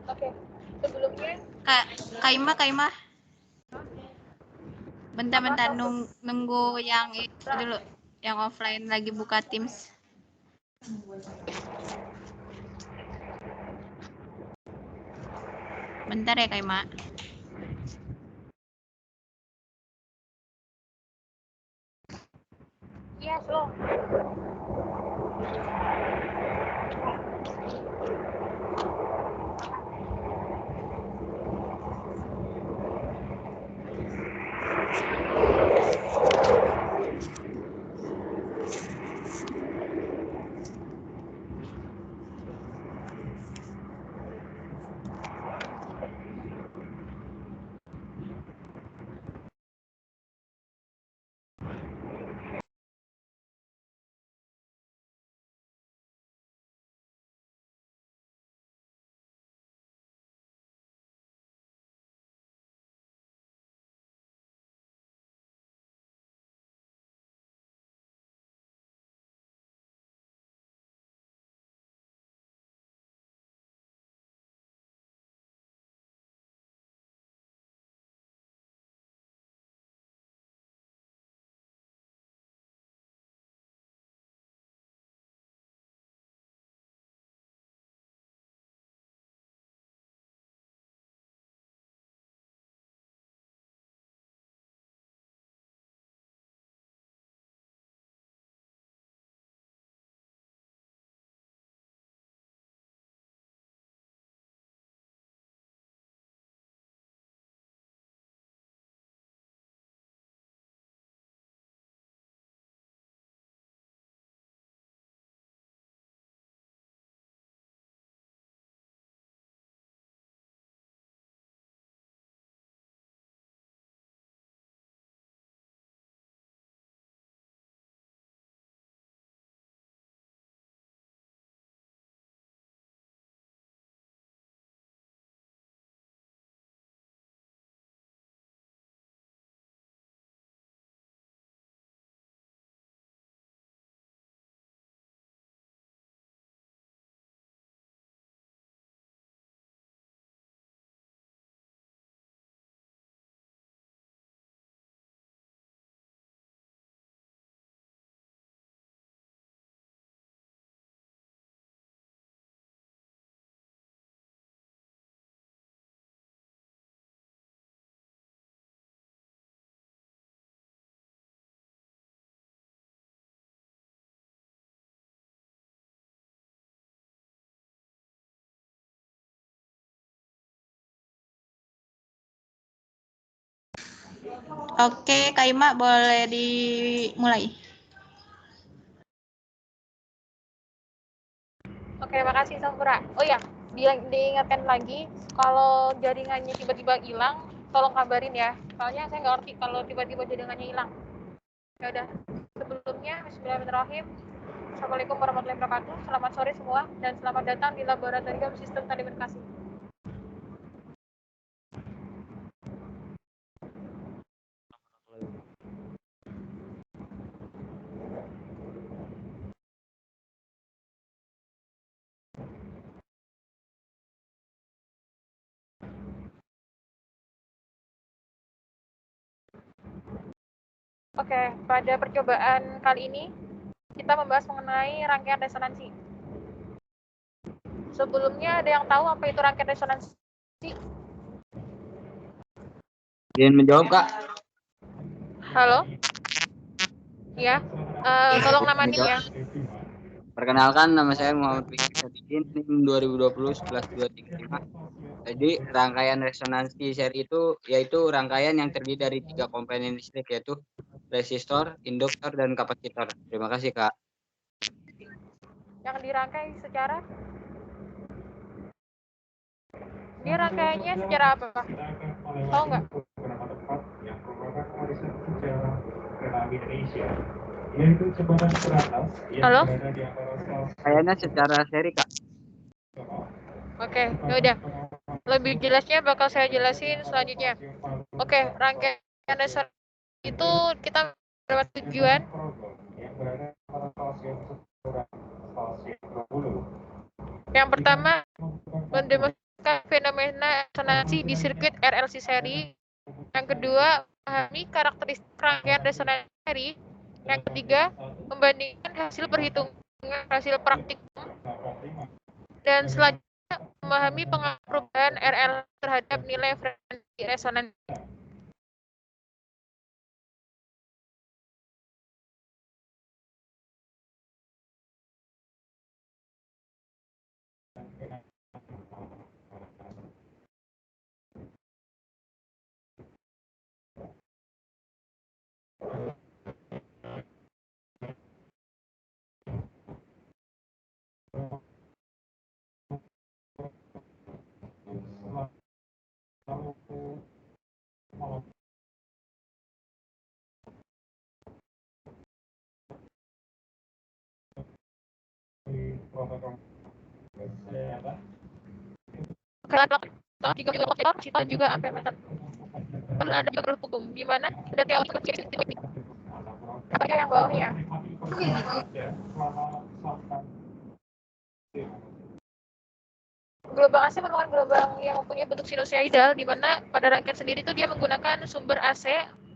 Oke, sebelumnya Kaima. Bentar nunggu yang itu dulu, yang offline lagi buka Teams. Bentar ya Kaima. iya, slow. Oke, Kaima boleh dimulai. Oke, makasih Sampura. Oh ya, diingatkan lagi, kalau jaringannya tiba-tiba hilang, tolong kabarin ya. Soalnya saya nggak ngerti kalau tiba-tiba jaringannya hilang. Ya udah, sebelumnya, bismillahirrahmanirrahim. Assalamualaikum warahmatullahi wabarakatuh. Selamat sore semua, dan selamat datang di Laboratorium Sistem Telekomunikasi. Oke, pada percobaan kali ini, kita membahas mengenai rangkaian resonansi. Sebelumnya ada yang tahu apa itu rangkaian resonansi? Ingin menjawab, Kak? Halo? Ya, tolong namanin ya. Perkenalkan, nama saya Muhammad Fikri Sadikin, NIM 2020-11-235. Jadi, rangkaian resonansi seri itu yaitu rangkaian yang terdiri dari 3 komponen listrik, yaitu resistor, induktor, dan kapasitor. Terima kasih, Kak. Yang dirangkai secara? Dia rangkaiannya secara apa? Tahu nggak? Halo? Kayaknya secara seri, Kak. Oke, ya udah. Lebih jelasnya bakal saya jelasin selanjutnya. Oke, rangkaian resonansi itu kita dapat tujuan. Yang pertama, mendemonstrasikan memperhatikan fenomena resonansi di sirkuit RLC seri. Yang kedua, memahami karakteristik rangkaian resonansi seri. Yang ketiga, membandingkan hasil perhitungan hasil praktikum. Dan selanjutnya, memahami pengaruh perubahan RL terhadap nilai frekuensi resonansi. Kalau 3 km kita juga amperemeter. Lalu ada juga hukum di mana ada teori konsisten. Apa yang bawah ya? Gelombang AC merupakan gelombang yang mempunyai bentuk sinusoidal, di mana pada rangkaian sendiri itu dia menggunakan sumber AC,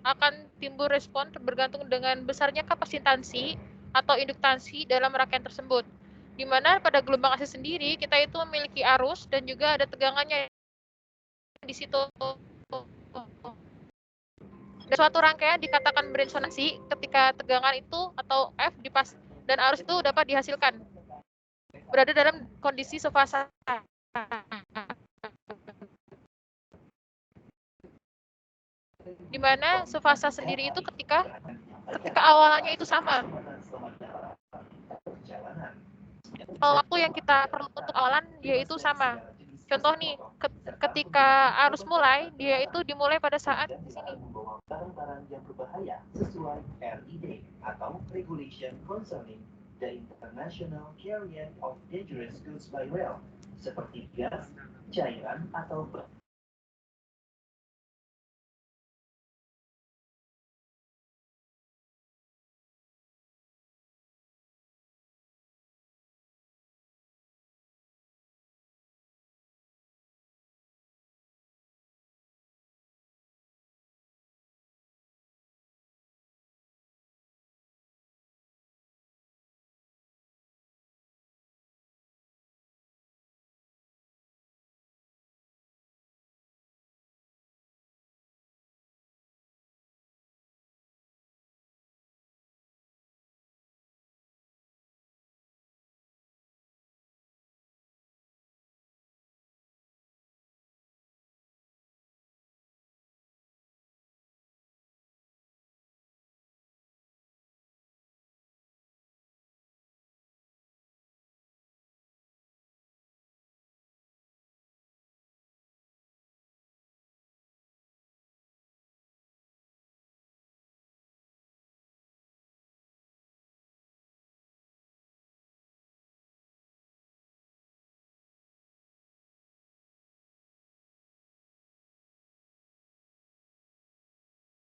akan timbul respon bergantung dengan besarnya kapasitansi atau induktansi dalam rangkaian tersebut. Di mana pada gelombang AC sendiri kita itu memiliki arus dan juga ada tegangannya di situ. Dan suatu rangkaian dikatakan beresonansi ketika tegangan itu atau F dipas dan arus itu dapat dihasilkan berada dalam kondisi sefasa. Di mana sefasa sendiri itu ketika awalnya itu sama. Waktu yang kita perlu untuk awalan dia itu sama. Contoh nih, ketika arus mulai, dia itu dimulai pada saat di sini. Barang-barang yang berbahaya sesuai RID atau Regulation Concerning the International Carrier of Dangerous Goods by Rail, seperti gas, cairan, atau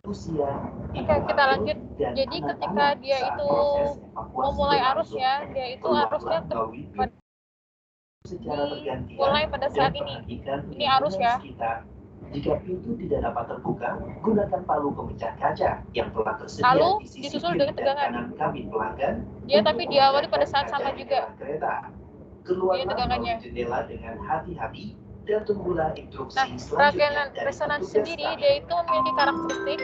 usia. Oke, kita lanjut. Jadi ketika dia itu memulai arusnya, dia itu arusnya dimulai pada saat ini. Ini arus ya. Jika pintu tidak dapat terbuka, gunakan palu pemecah kaca yang telah tersedia lalu di sisi disusul kiri dengan dan tegangan. kanan kabin pelanggan. Dia tapi diawali pada saat sama juga. Kereta. Keluarlah tegangannya. melalui jendela dengan hati-hati dan tunggulah instruksi Nah, selanjutnya rangkaian dari resonansi petugas sendiri kami. dia itu memiliki karakteristik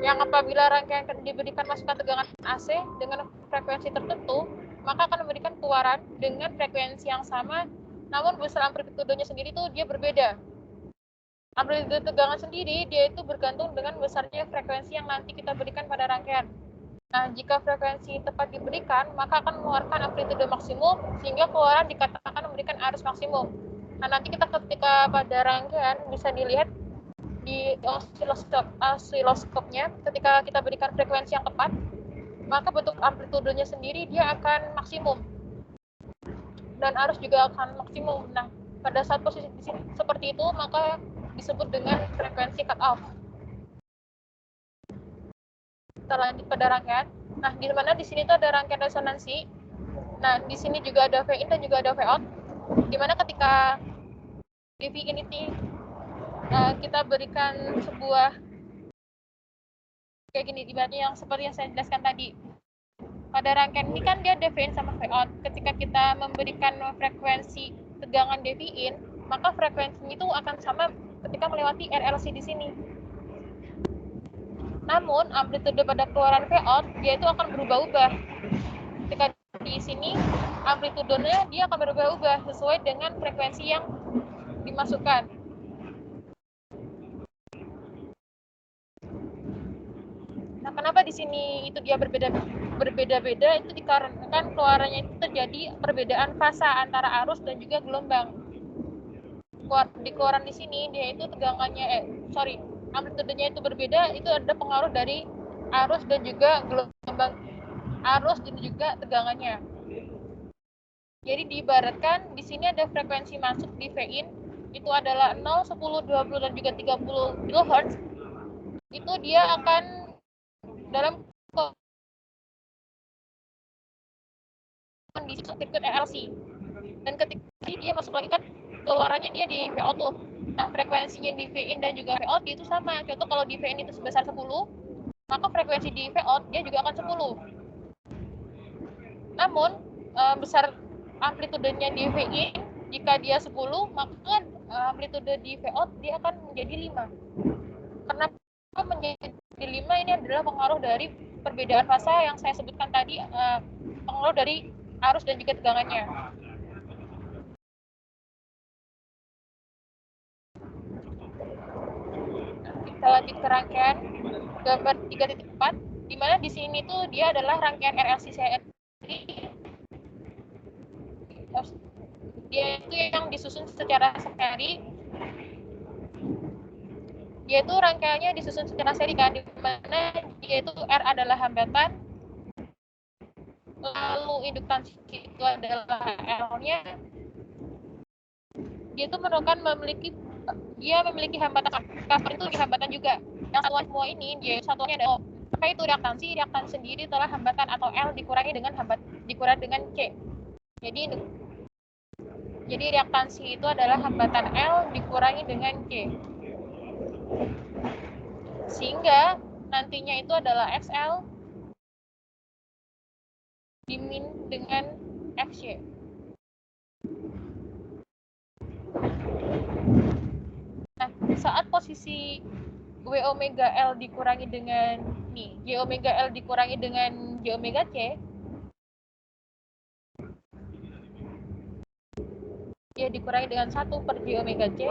yang apabila rangkaian diberikan masukan tegangan AC dengan frekuensi tertentu, maka akan memberikan keluaran dengan frekuensi yang sama, namun besar amplitudenya sendiri itu dia berbeda. Amplitude tegangan sendiri dia itu bergantung dengan besarnya frekuensi yang nanti kita berikan pada rangkaian. Nah, jika frekuensi tepat diberikan, maka akan mengeluarkan amplitude maksimum sehingga keluaran dikatakan memberikan arus maksimum. Nah, nanti kita ketika pada rangkaian bisa dilihat di osiloskopnya ketika kita berikan frekuensi yang tepat, maka bentuk amplitudenya sendiri dia akan maksimum. Dan arus juga akan maksimum. Nah, pada saat posisi seperti itu, maka disebut dengan frekuensi cut off. Kita lanjut pada rangkaian. Nah, di mana di sini tuh ada rangkaian resonansi. Nah, di sini juga ada V in dan juga ada V out. Di mana ketika DV ini kita berikan sebuah kayak gini, ibaratnya yang seperti yang saya jelaskan tadi. Pada rangkaian ini kan dia DV in sama V out. Ketika kita memberikan frekuensi tegangan DV in, maka frekuensinya itu akan sama ketika melewati RLC di sini. Namun amplitude pada keluaran V out dia itu akan berubah-ubah. Ketika di sini amplitudenya dia akan berubah-ubah sesuai dengan frekuensi yang dimasukkan. Nah, kenapa di sini itu dia berbeda-beda itu dikarenakan keluarannya itu terjadi perbedaan fasa antara arus dan juga gelombang. Di keluaran di sini dia itu tegangannya amplitudenya itu berbeda, itu ada pengaruh dari arus dan juga gelombang arus dan juga tegangannya. Jadi diibaratkan di sini ada frekuensi masuk di V-in itu adalah 0, 10, 20 dan juga 30 kHz. Itu dia akan dalam kondisi sirkuit RLC. Dan ketika dia masuk lagi kan keluarannya dia di VO tuh. Nah, frekuensinya di V-in dan juga VO itu sama. Contoh kalau di V-in itu sebesar 10, maka frekuensi di VO dia juga akan 10. Namun besar amplitudenya di V-in jika dia 10, maka amplitude di VO dia akan menjadi 5. Kenapa menjadi 5? Ini adalah pengaruh dari perbedaan fasa yang saya sebutkan tadi, pengaruh dari arus dan juga tegangannya. Kita lanjut ke rangkaian gambar 3.4, di mana di sini tuh dia adalah rangkaian RLC seri. Dia itu yang disusun secara seri. Dia itu rangkaiannya disusun secara seri kan, di mana dia itu R adalah hambatan, lalu induktansi itu adalah L-nya. Dia itu memiliki hambatan cover itu hambatan juga. Yang satuan semua ini dia satuannya ada O. Maka itu reaktansi sendiri adalah hambatan atau L dikurangi dengan C. Jadi reaktansi itu adalah hambatan L dikurangi dengan C. Sehingga nantinya itu adalah XL dimin dengan XY. Nah, saat posisi W omega L dikurangi dengan J omega L dikurangi dengan J omega C, dia dikurangi dengan 1 per J omega C.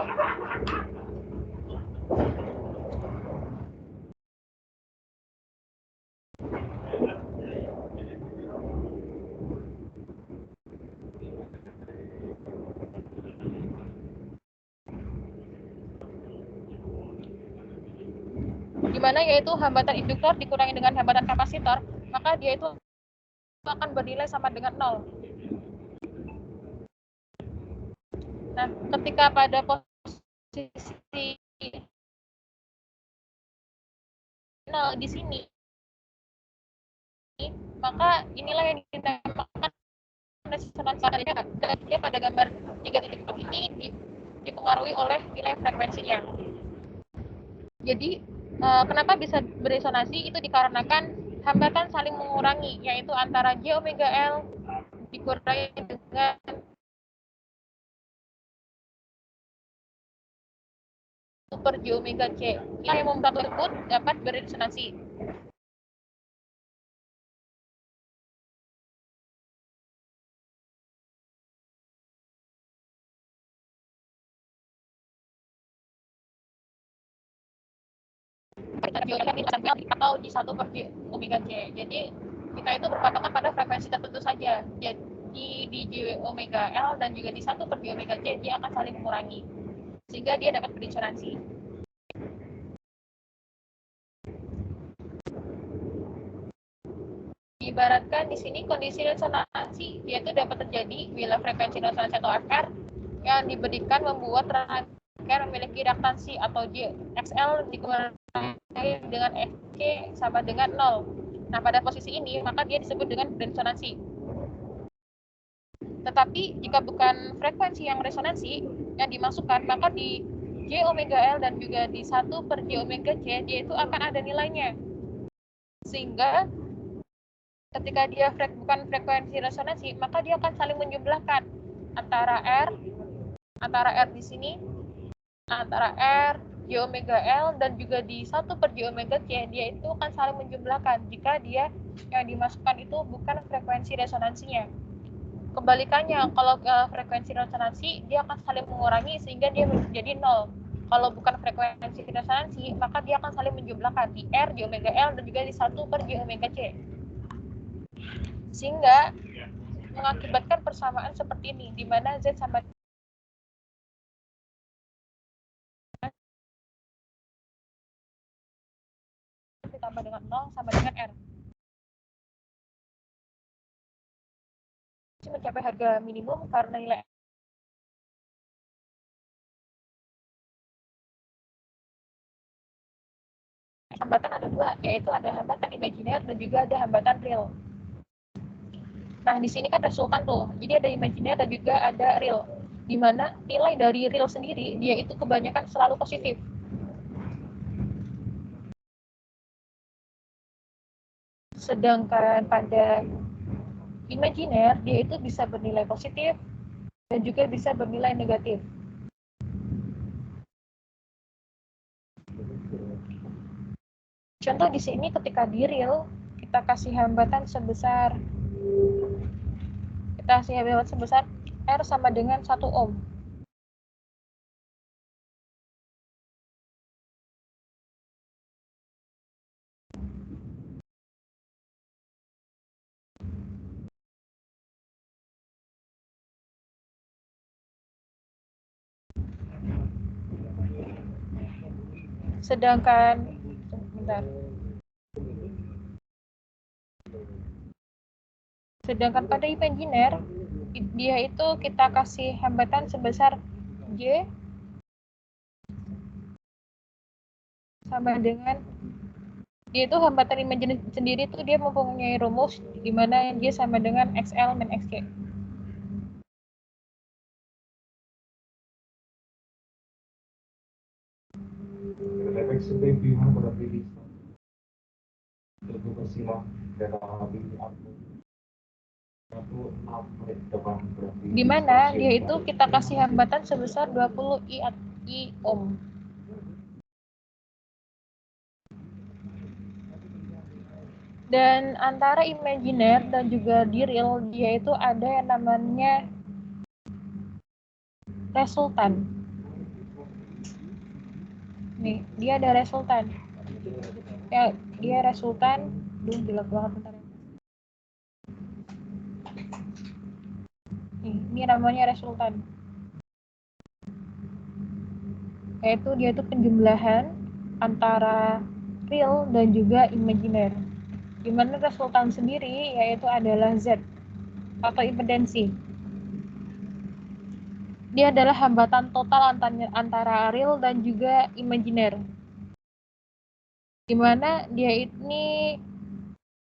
Di mana yaitu hambatan induktor dikurangi dengan hambatan kapasitor, maka dia itu akan bernilai sama dengan 0. Nah, ketika pada posisi 0 di sini, maka inilah yang dinamakan resonansi dan dia pada gambar 3.4 ini dipengaruhi oleh nilai frekuensinya. Jadi kenapa bisa beresonansi itu dikarenakan hambatan saling mengurangi, yaitu antara J omega L dikurangi dengan super J omega C. Ini yang membuat tersebut dapat beresonansi. Atau di 1 per J omega C. Jadi kita itu berpatokan pada frekuensi tertentu saja. Jadi di J omega L dan juga di 1 per J omega C dia akan saling mengurangi, sehingga dia dapat beresonansi. Diibaratkan di sini kondisi resonansi yaitu dapat terjadi bila frekuensi resonansi atau FR yang diberikan membuat rangkaian memiliki reaktansi atau J XL dikurangi dengan XC sama dengan 0. Nah, pada posisi ini maka dia disebut dengan resonansi. Tetapi jika bukan frekuensi yang resonansi, yang dimasukkan, maka di J omega L dan juga di 1 per J omega C, dia itu akan ada nilainya. Sehingga ketika dia bukan frekuensi resonansi, maka dia akan saling menjumlahkan antara R di sini, antara R, J omega L, dan juga di 1 per J omega C, dia itu akan saling menjumlahkan jika dia yang dimasukkan itu bukan frekuensi resonansinya. Kebalikannya, kalau frekuensi resonansi, dia akan saling mengurangi sehingga dia menjadi 0. Kalau bukan frekuensi resonansi, maka dia akan saling menjumlahkan di R, J omega L, dan juga di 1 per J omega C. Sehingga mengakibatkan persamaan seperti ini, di mana Z sama ditambah dengan 0 sama dengan R. Mencapai harga minimum karena nilai hambatan ada dua, yaitu ada hambatan imajiner dan juga ada hambatan real. Nah, di sini kan resultan tuh, jadi ada imajiner dan juga ada real, di mana nilai dari real sendiri, dia itu kebanyakan selalu positif. Sedangkan pada imajiner, dia itu bisa bernilai positif dan juga bisa bernilai negatif. Contoh di sini ketika di real, kita kasih hambatan sebesar R sama dengan 1 ohm. Sedangkan pada imajiner, dia itu kita kasih hambatan sebesar J sama dengan, dia itu hambatan imajiner sendiri itu dia mempunyai rumus di mana J sama dengan XL min XC. Di mana dia itu kita kasih hambatan sebesar 20 I ohm. Dan antara imajiner dan juga di real, dia itu ada yang namanya resultan. Nih, dia ada resultan. Ya, dia resultan. Jelek banget bentar ya. Ini namanya resultan. Yaitu dia itu penjumlahan antara real dan juga imajiner. Di mana resultan sendiri yaitu adalah Z atau impedensi. Dia adalah hambatan total antara real dan juga imajiner. Di mana dia ini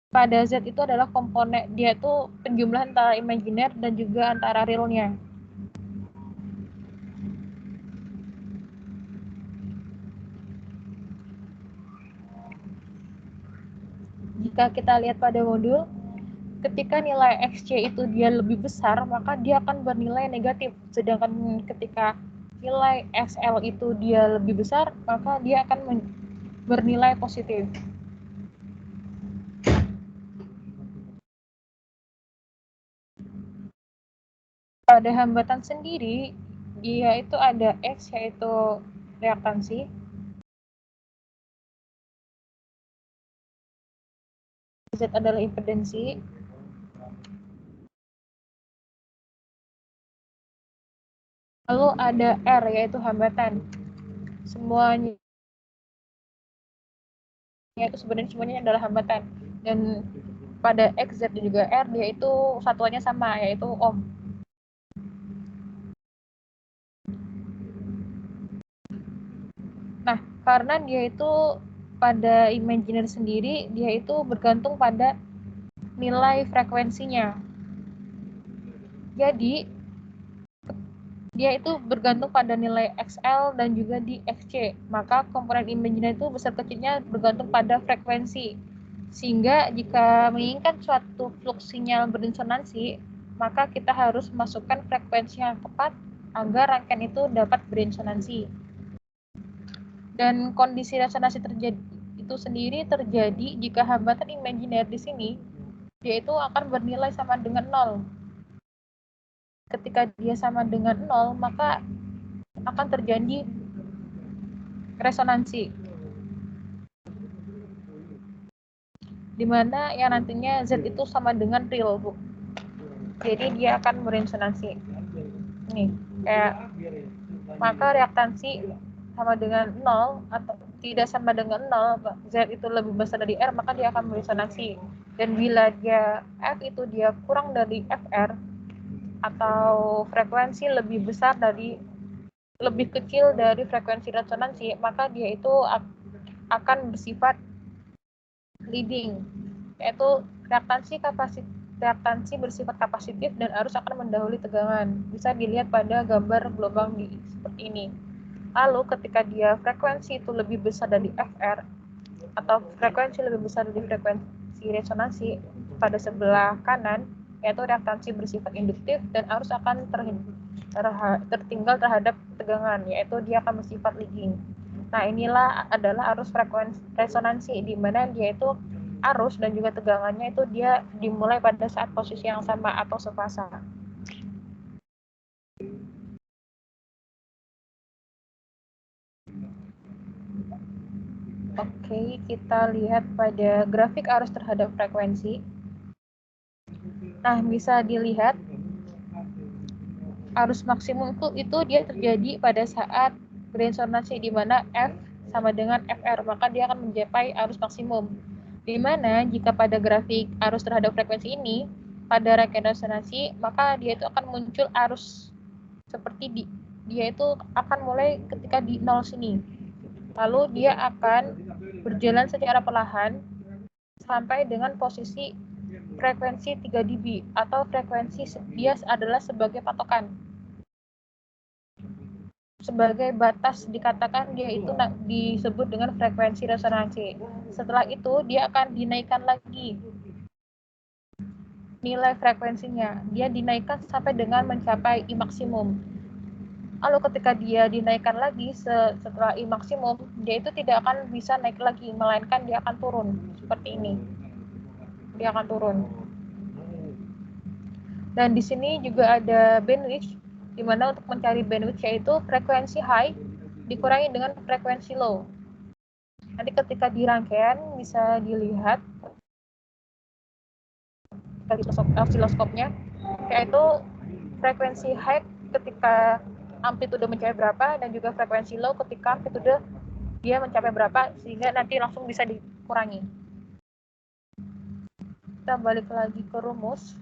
pada Z itu adalah komponen, dia itu penjumlahan antara imajiner dan juga antara realnya. Jika kita lihat pada modul, ketika nilai XC itu dia lebih besar, maka dia akan bernilai negatif. Sedangkan ketika nilai XL itu dia lebih besar, maka dia akan bernilai positif. Pada hambatan sendiri, dia itu ada X yaitu reaktansi, Z adalah impedensi, lalu ada R yaitu hambatan. Semuanya itu sebenarnya adalah hambatan, dan pada X, Z dan juga R dia itu satuannya sama yaitu ohm. Nah, karena dia itu pada imajiner sendiri, dia itu bergantung pada nilai frekuensinya. Jadi dia itu bergantung pada nilai XL dan juga di XC. Maka komponen imaginary itu besar kecilnya bergantung pada frekuensi. Sehingga jika menginginkan suatu flux sinyal beresonansi, maka kita harus masukkan frekuensi yang tepat agar rangkaian itu dapat beresonansi. Dan kondisi resonansi terjadi itu sendiri terjadi jika hambatan imajiner di sini yaitu akan bernilai sama dengan 0. Ketika dia sama dengan 0, maka akan terjadi resonansi. Di mana yang nantinya Z itu sama dengan real, Bu. Jadi dia akan beresonansi. Nih, kayak maka reaktansi sama dengan 0 atau tidak sama dengan 0, Z itu lebih besar dari R, maka dia akan beresonansi. Dan bila dia F itu dia kurang dari FR atau frekuensi lebih besar dari lebih kecil dari frekuensi resonansi, maka dia itu akan bersifat leading, yaitu reaktansi bersifat kapasitif dan arus akan mendahului tegangan. Bisa dilihat pada gambar gelombang seperti ini. Lalu ketika dia frekuensi itu lebih besar dari FR atau frekuensi lebih besar dari frekuensi resonansi pada sebelah kanan, yaitu reaktansi bersifat induktif dan arus akan tertinggal terhadap tegangan, yaitu dia akan bersifat leading. Nah, inilah adalah arus frekuensi resonansi, di mana dia itu arus dan juga tegangannya itu dia dimulai pada saat posisi yang sama atau sefasa. Oke, kita lihat pada grafik arus terhadap frekuensi. Nah, bisa dilihat arus maksimum itu dia terjadi pada saat beresonansi, di mana F sama dengan FR, maka dia akan mencapai arus maksimum. Di mana jika pada grafik arus terhadap frekuensi ini, pada rangkaian resonansi, maka dia itu akan muncul arus seperti dia itu akan mulai ketika di 0 sini. Lalu dia akan berjalan secara perlahan sampai dengan posisi frekuensi 3 dB atau frekuensi dia adalah sebagai patokan. Sebagai batas dikatakan dia itu disebut dengan frekuensi resonansi. Setelah itu dia akan dinaikkan lagi nilai frekuensinya. Dia dinaikkan sampai dengan mencapai I maksimum. Lalu ketika dia dinaikkan lagi setelah I maksimum, dia itu tidak akan bisa naik lagi, melainkan dia akan turun seperti ini. Dia akan turun. Dan di sini juga ada bandwidth, di mana untuk mencari bandwidth yaitu frekuensi high dikurangi dengan frekuensi low. Nanti ketika di rangkaian bisa dilihat dari osiloskopnya, yaitu frekuensi high ketika amplitude mencapai berapa, dan juga frekuensi low ketika amplitude dia mencapai berapa, sehingga nanti langsung bisa dikurangi. Kita balik lagi ke rumus.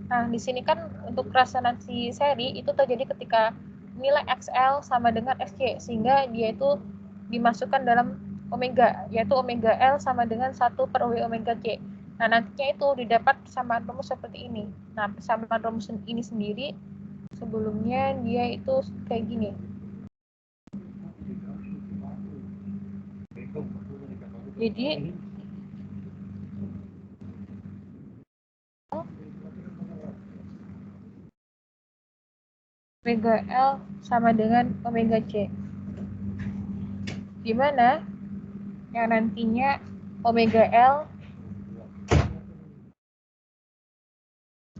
Nah, di sini kan untuk resonansi seri itu terjadi ketika nilai XL sama dengan SC, sehingga dia itu dimasukkan dalam omega, yaitu omega L sama dengan 1/W omega C. Nah, nantinya itu didapat persamaan rumus seperti ini. Nah, persamaan rumus ini sendiri sebelumnya dia itu kayak gini. Jadi omega L sama dengan omega C, di mana yang nantinya omega L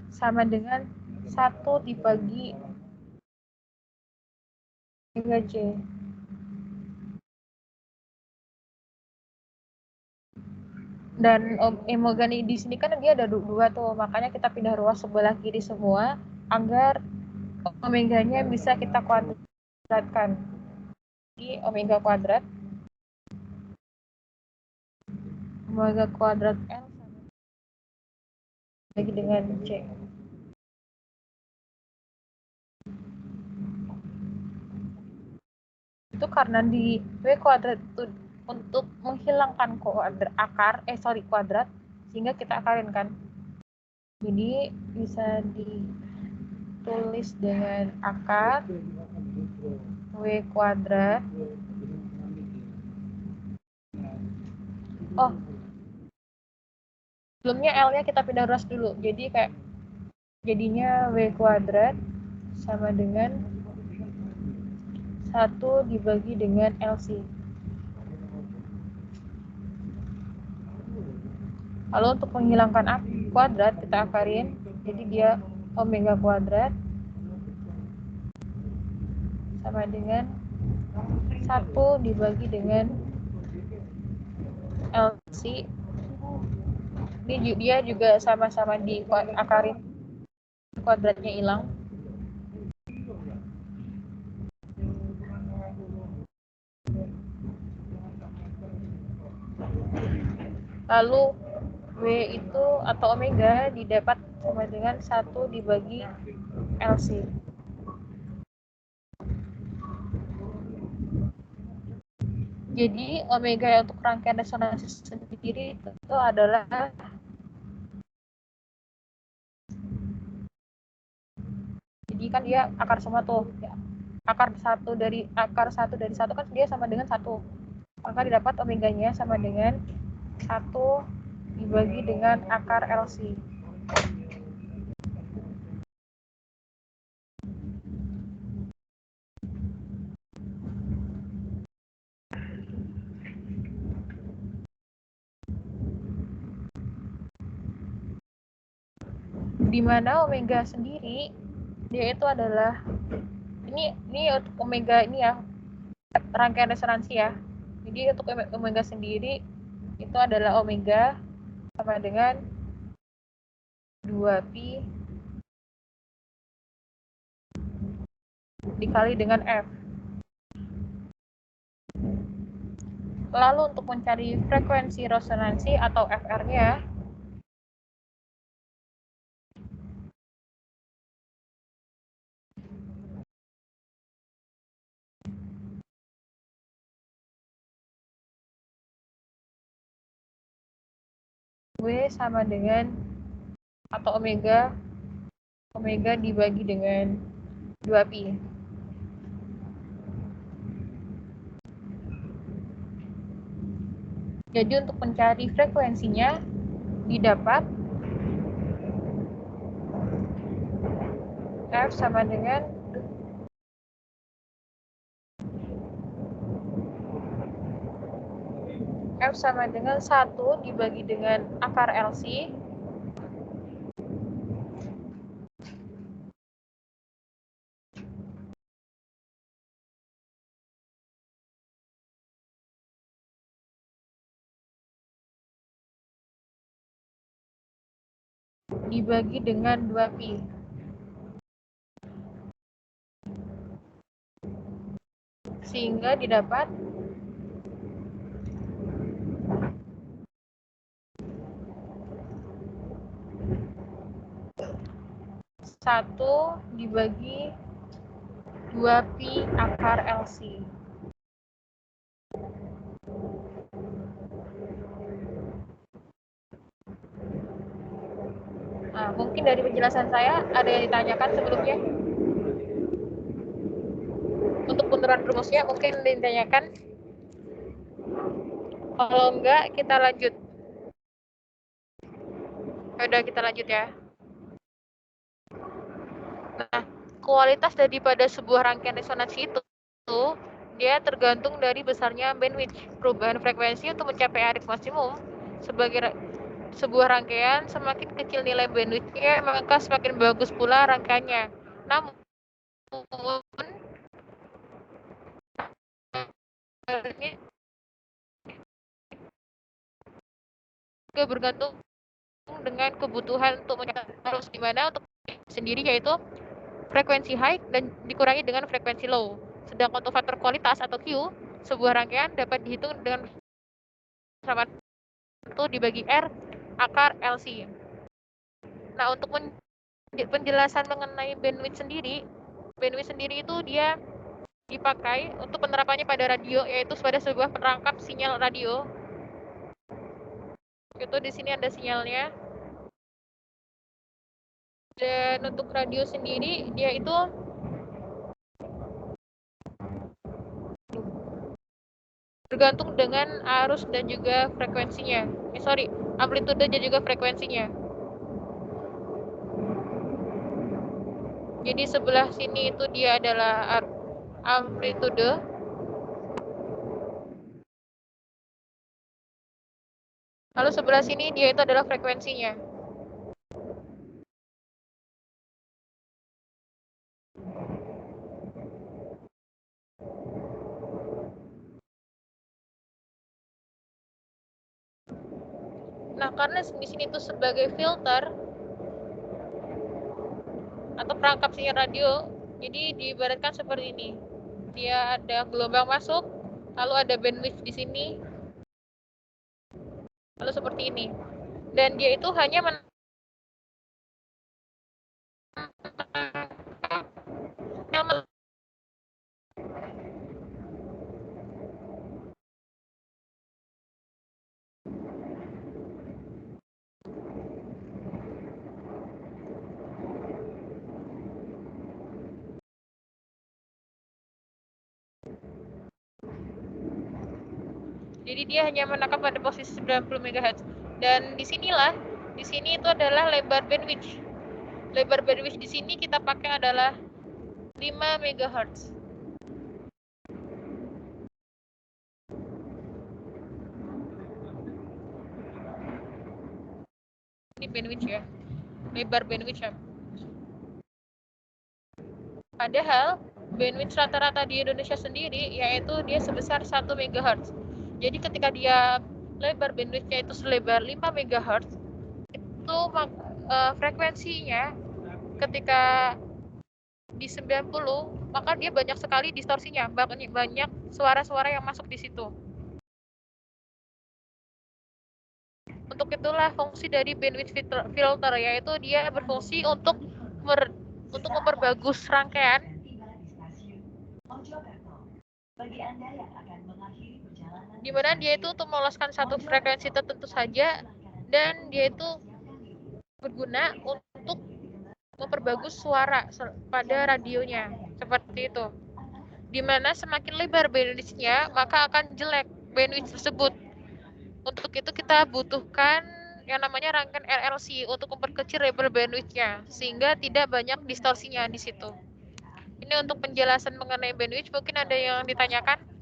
sama dengan 1 dibagi omega C. Dan omega di sini kan dia ada dua tuh, makanya kita pindah ruas sebelah kiri semua agar omeganya bisa kita kuadratkan. Jadi omega kuadrat L bagi dengan C. Itu karena di W kuadrat itu untuk menghilangkan kuadrat, sehingga kita akarin kan. Jadi bisa tulis dengan akar W kuadrat. Oh, sebelumnya L-nya kita pindah ruas dulu. Jadi kayak jadinya W kuadrat sama dengan 1 dibagi dengan LC. Lalu untuk menghilangkan A kuadrat kita akarin. Jadi dia omega kuadrat sama dengan 1 dibagi dengan LC. Ini dia juga sama-sama diakarin, kuadratnya hilang. Lalu W itu atau omega didapat sama dengan 1 dibagi LC. Jadi omega untuk rangkaian resonansi sendiri itu adalah jadi kan dia akar semua tuh. Akar 1 dari 1 kan dia sama dengan 1. Maka didapat omeganya sama dengan 1 dibagi dengan akar LC. Di mana omega sendiri dia itu adalah ini untuk omega ini ya, rangkaian resonansi ya. Jadi untuk omega sendiri itu adalah omega sama dengan 2pi dikali dengan F. Lalu untuk mencari frekuensi resonansi atau FR-nya, W sama dengan atau omega dibagi dengan 2pi. Jadi untuk mencari frekuensinya didapat F sama dengan F sama dengan 1 dibagi dengan akar LC dibagi dengan 2pi. Sehingga didapat satu dibagi 2pi akar LC. Nah, mungkin dari penjelasan saya ada yang ditanyakan sebelumnya. Untuk penurunan rumusnya mungkin ditanyakan. Kalau enggak, kita lanjut. Udah, kita lanjut ya. Nah, kualitas daripada sebuah rangkaian resonansi itu dia tergantung dari besarnya bandwidth. Perubahan frekuensi untuk mencapai arif maksimum sebagai sebuah rangkaian, semakin kecil nilai bandwidth-nya, maka semakin bagus pula rangkaiannya. Namun ini juga bergantung dengan kebutuhan untuk mencapai arus, di mana untuk sendiri yaitu frekuensi high dan dikurangi dengan frekuensi low. Sedangkan untuk faktor kualitas atau Q, sebuah rangkaian dapat dihitung dengan sama 1 dibagi R akar LC. Nah, untuk penjelasan mengenai bandwidth sendiri itu dia dipakai untuk penerapannya pada radio, yaitu pada sebuah perangkap sinyal radio. Itu di sini ada sinyalnya. Dan untuk radio sendiri dia itu bergantung dengan arus dan juga frekuensinya. Amplitude dan juga frekuensinya. Jadi sebelah sini itu dia adalah amplitude. Lalu sebelah sini dia itu adalah frekuensinya. Nah, karena di sini itu sebagai filter atau perangkap sinyal radio, jadi diibaratkan seperti ini. Dia ada gelombang masuk, lalu ada bandwidth di sini, lalu seperti ini. Dan dia itu hanya jadi dia hanya menangkap pada posisi 90 MHz. Dan di sini itu adalah lebar bandwidth. Lebar bandwidth di sini kita pakai adalah 5 MHz. Ini bandwidth ya. Lebar bandwidth ya. Padahal bandwidth rata-rata di Indonesia sendiri yaitu dia sebesar 1 MHz. Jadi ketika dia lebar bandwidthnya itu selebar 5 MHz, itu frekuensinya ketika di 90, maka dia banyak sekali distorsinya, banyak suara-suara yang masuk di situ. Untuk itulah fungsi dari bandwidth filter, yaitu dia berfungsi untuk memperbagus rangkaian di mana dia itu untuk meloloskan satu frekuensi tertentu saja, dan dia itu berguna untuk memperbagus suara pada radionya, seperti itu. Dimana semakin lebar bandwidth-nya, maka akan jelek bandwidth tersebut. Untuk itu kita butuhkan yang namanya rangkaian RLC untuk memperkecil lebar bandwidth-nya, sehingga tidak banyak distorsinya di situ. Ini untuk penjelasan mengenai bandwidth, mungkin ada yang ditanyakan?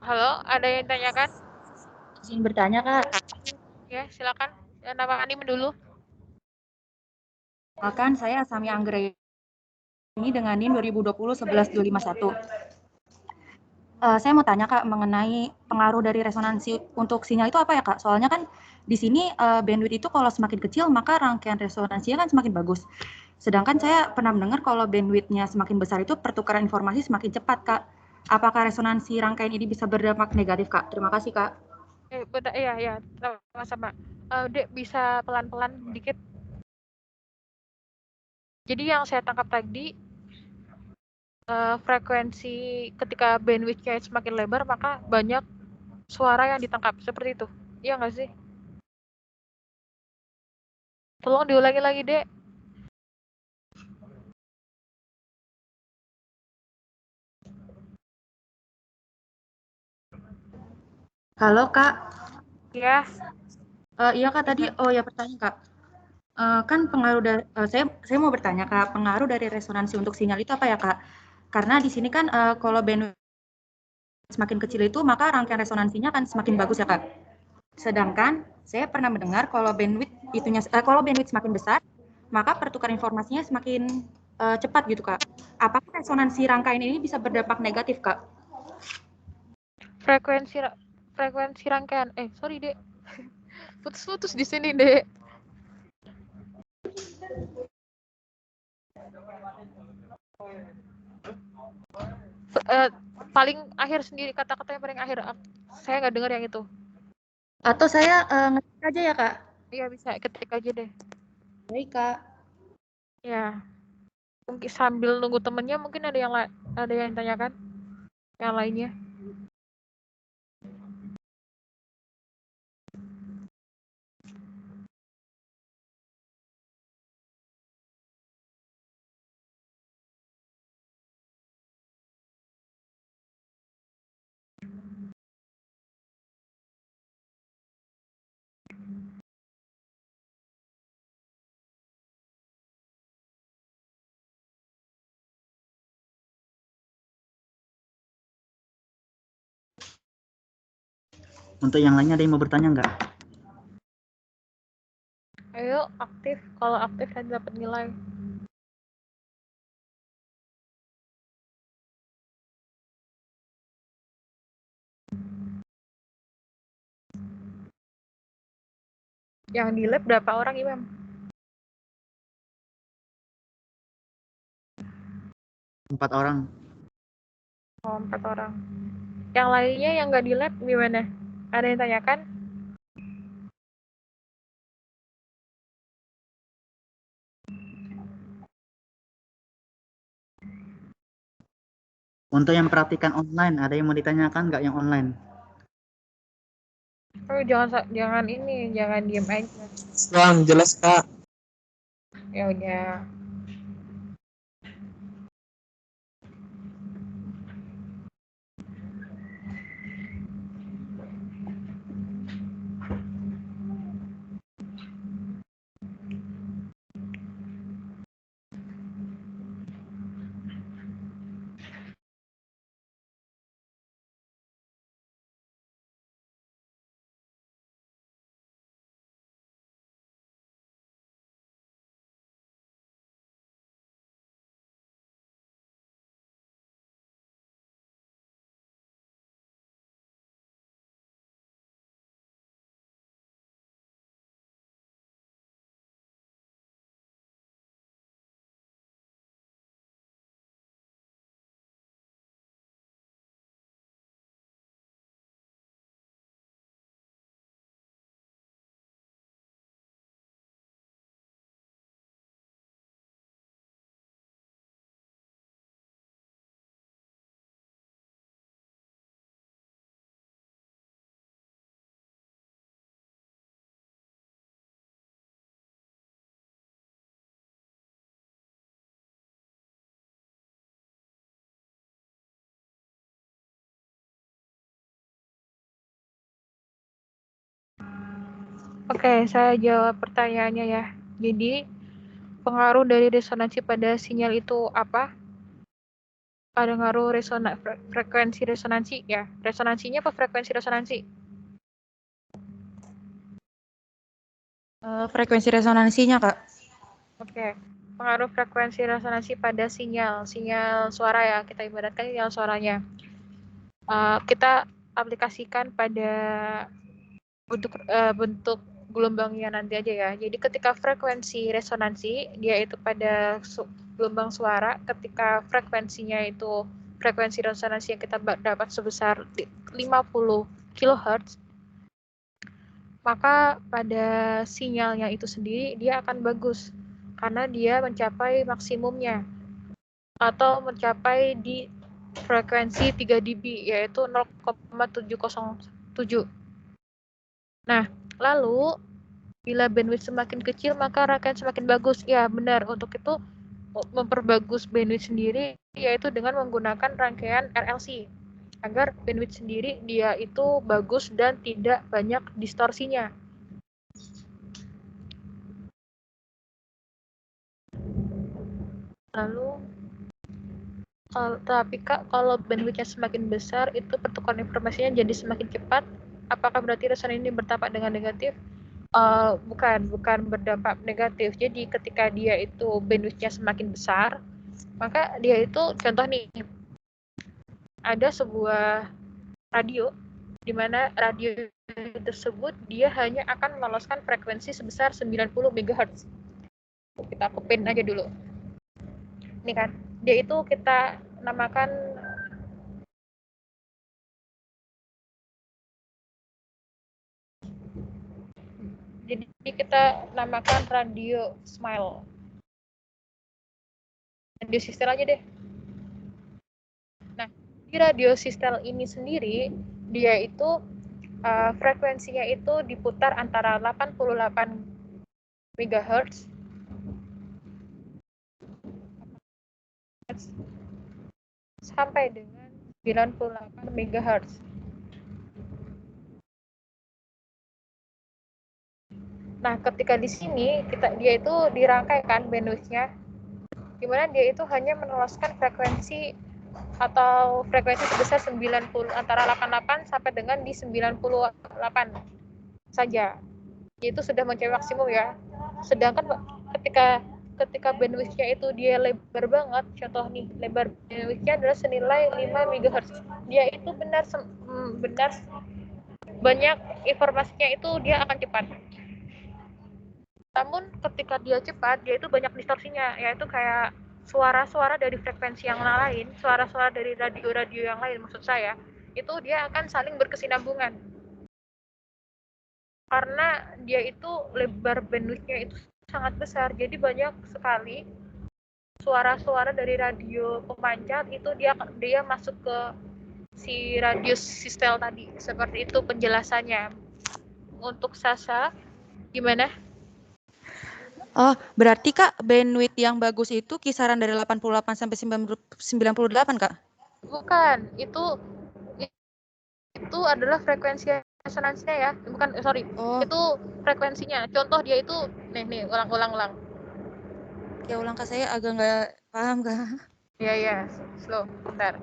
Halo, ada yang ditanyakan? Izin bertanya, Kak. Ya, silakan. Nama Anim dulu. Makan saya Sami Anggreni dengan NIM 2020-11251. Saya mau tanya, Kak, mengenai pengaruh dari resonansi untuk sinyal itu apa ya, Kak? Soalnya kan di sini bandwidth itu kalau semakin kecil, maka rangkaian resonansinya kan semakin bagus. Sedangkan saya pernah mendengar kalau bandwidth-nya semakin besar itu pertukaran informasi semakin cepat, Kak. Apakah resonansi rangkaian ini bisa berdampak negatif, Kak? Terima kasih, Kak. Iya, sama-sama. Dek, bisa pelan-pelan dikit. Jadi yang saya tangkap tadi, frekuensi ketika bandwidth-nya semakin lebar, maka banyak suara yang ditangkap. Seperti itu. Iya nggak sih? Tolong diulangi lagi, Dek. Halo, Kak. Ya. Iya, Kak, tadi pertanyaan, Kak. Kan pengaruh dari saya mau bertanya, Kak, pengaruh dari resonansi untuk sinyal itu apa ya, Kak? Karena di sini kan kalau bandwidth semakin kecil itu maka rangkaian resonansinya akan semakin bagus ya, Kak. Sedangkan saya pernah mendengar kalau bandwidth semakin besar, maka pertukaran informasinya semakin cepat gitu, Kak. Apakah resonansi rangkaian ini bisa berdampak negatif, Kak? Frekuensi rangkaian. Sorry, Dek. Putus-putus di sini, Dek. Paling akhir sendiri, kata-katanya paling akhir. Saya nggak dengar yang itu. Atau saya ngetik aja ya, Kak? Iya, bisa. Ketik aja deh. Baik, Kak. Ya. Mungkin sambil nunggu temennya, mungkin ada yang tanyakan? Yang lainnya? Untuk yang lainnya ada yang mau bertanya nggak? Ayo aktif, kalau aktif nanti dapat nilai. Yang di lab berapa orang, Imam? 4 orang. Oh, 4 orang. Yang lainnya yang nggak di lab gimana? Ada yang tanyakan? Untuk yang praktikan online, ada yang mau ditanyakan nggak yang online? Oh, jangan ini, jangan diem aja. Bang, jelas Kak. Ya udah. Oke, saya jawab pertanyaannya ya. Jadi, pengaruh dari resonansi pada sinyal itu apa? Ada ngaruh frekuensi resonansi ya. Resonansinya apa frekuensi resonansi? Frekuensi resonansinya, Kak. Oke. Pengaruh frekuensi resonansi pada sinyal suara ya. Kita ibaratkan sinyal suaranya. Kita aplikasikan pada bentuk gelombangnya nanti aja ya. Jadi ketika frekuensi resonansi dia itu pada gelombang suara, ketika frekuensi resonansi yang kita dapat sebesar 50 kHz, maka pada sinyalnya itu sendiri dia akan bagus karena dia mencapai maksimumnya atau mencapai di frekuensi 3 dB yaitu 0,707. Nah, lalu bila bandwidth semakin kecil maka rangkaian semakin bagus. Ya, benar. Untuk itu memperbagus bandwidth sendiri yaitu dengan menggunakan rangkaian RLC agar bandwidth sendiri dia itu bagus dan tidak banyak distorsinya. Lalu tapi Kak, kalau bandwidth-nya semakin besar itu pertukaran informasinya jadi semakin cepat. Apakah berarti resonansi ini berdampak dengan negatif? Bukan berdampak negatif. Jadi ketika dia itu bandwidth-nya semakin besar, maka dia itu contoh nih, ada sebuah radio di mana radio tersebut dia hanya akan meloloskan frekuensi sebesar 90 MHz. Kita kopin aja dulu. Ini kan, dia itu kita namakan jadi kita namakan radio smile. Radio sistel aja deh. Nah, di radio sistel ini sendiri dia itu frekuensinya itu diputar antara 88 MHz sampai dengan 98 MHz. Nah, ketika di sini dia itu dirangkaikan bandwidth-nya, di mana dia itu hanya meloloskan frekuensi atau frekuensi sebesar 90 antara 88 sampai dengan di 98 saja. Itu sudah mencapai maksimum ya. Sedangkan ketika bandwidth-nya itu dia lebar banget, contoh nih, lebar bandwidth-nya adalah senilai 5 MHz. Dia itu benar banyak informasinya itu dia akan cepat. Namun ketika dia cepat, dia itu banyak distorsinya, yaitu kayak suara-suara dari frekuensi yang lain, suara-suara dari radio-radio yang lain maksud saya, itu dia akan saling berkesinambungan. Karena dia itu lebar bandwidth-nya itu sangat besar, jadi banyak sekali suara-suara dari radio pemancar itu dia masuk ke si radius sistel tadi. Seperti itu penjelasannya. Untuk Sasa, gimana? Oh, berarti Kak, bandwidth yang bagus itu kisaran dari 88 sampai 98, Kak? Bukan, itu adalah frekuensi resonansinya ya. Bukan, sorry. Oh. Itu frekuensinya. Contoh dia itu, nih, ulang. Ya ulang Kak, saya agak nggak paham Kak. Ya, slow, bentar.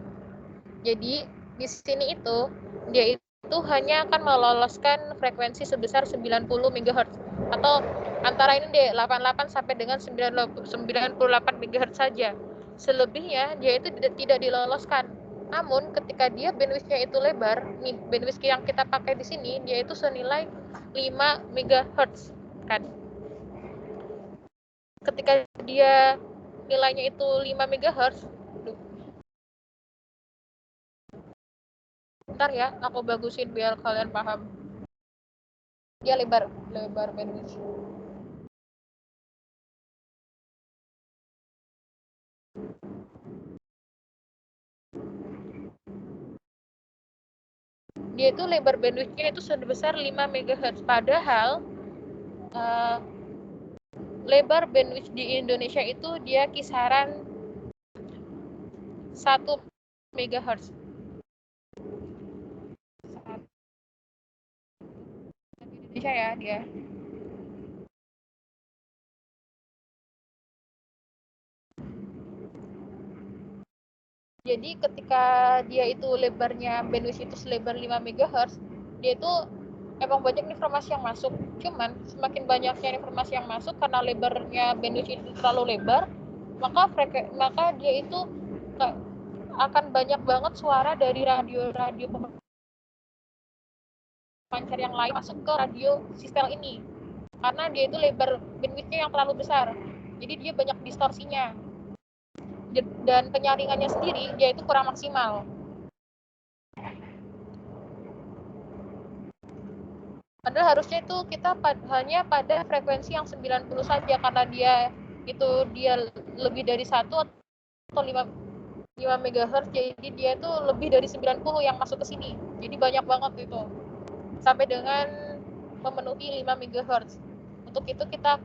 Jadi, di sini itu, dia itu hanya akan meloloskan frekuensi sebesar 90 MHz. Atau antara ini deh, 88 sampai dengan 98 MHz saja. Selebihnya, dia itu tidak diloloskan. Namun, ketika dia bandwidth-nya itu lebar, nih, bandwidth yang kita pakai di sini, dia itu senilai 5 MHz, kan? Ketika dia nilainya itu 5 MHz, bentar ya, aku bagusin biar kalian paham. Dia lebar bandwidth. Dia itu lebar bandwidth-nya itu sebesar 5 MHz. Padahal lebar bandwidth di Indonesia itu dia kisaran 1 MHz. Indonesia ya dia. Jadi ketika dia itu lebarnya bandwidth itu selebar 5 MHz, dia itu emang banyak informasi yang masuk. Cuman semakin banyaknya informasi yang masuk karena lebarnya bandwidth itu terlalu lebar, maka dia itu akan banyak banget suara dari radio-radio pemancar yang lain masuk ke radio sistem ini. Karena dia itu lebar bandwidth-nya yang terlalu besar. Jadi dia banyak distorsinya. Dan penyaringannya sendiri dia itu kurang maksimal. Padahal harusnya itu kita hanya pada frekuensi yang 90 saja karena dia lebih dari 1 atau 5 MHz, jadi dia itu lebih dari 90 yang masuk ke sini. Jadi banyak banget itu. Sampai dengan memenuhi 5 MHz. Untuk itu kita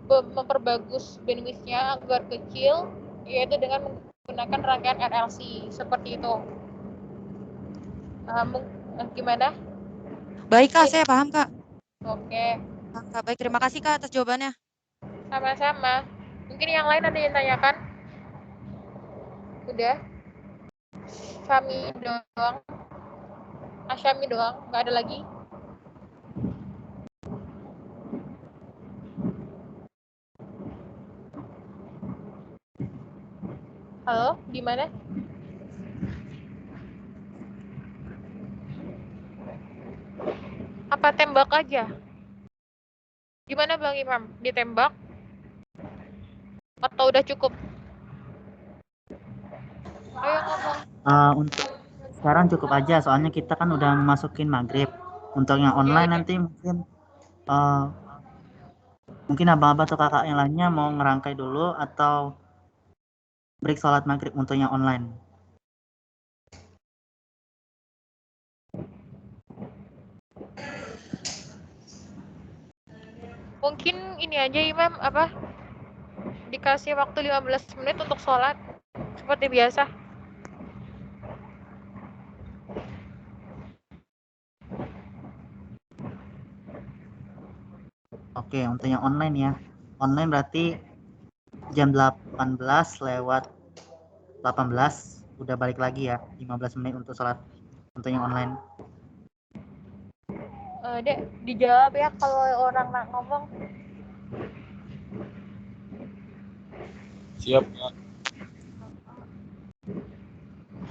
memperbagus bandwidth-nya agar kecil, yaitu dengan menggunakan rangkaian RLC seperti itu. Gimana? Baik Kak, saya paham Kak. Oke. Kak, baik, terima kasih Kak atas jawabannya. Sama-sama. Mungkin yang lain ada yang tanyakan? Udah? Syami doang. Syami doang, nggak ada lagi? Halo, di mana? Apa tembak aja? Gimana Bang Imam? Ditembak? Atau udah cukup? Ayo ngomong. Untuk sekarang cukup aja, soalnya kita kan udah masukin maghrib. Untuk yang online nanti mungkin abang-abang atau kakak yang lainnya mau ngerangkai dulu atau break sholat maghrib untuk yang online. Mungkin ini aja Imam, dikasih waktu 15 menit untuk sholat seperti biasa. Oke, untuk yang online ya. Online berarti jam 18 lewat 18 udah balik lagi ya 15 menit untuk sholat untuk yang online. Dek, dijawab ya kalau orang ngomong. Siap, Kak.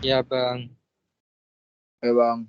Iya, Bang. Ya bang.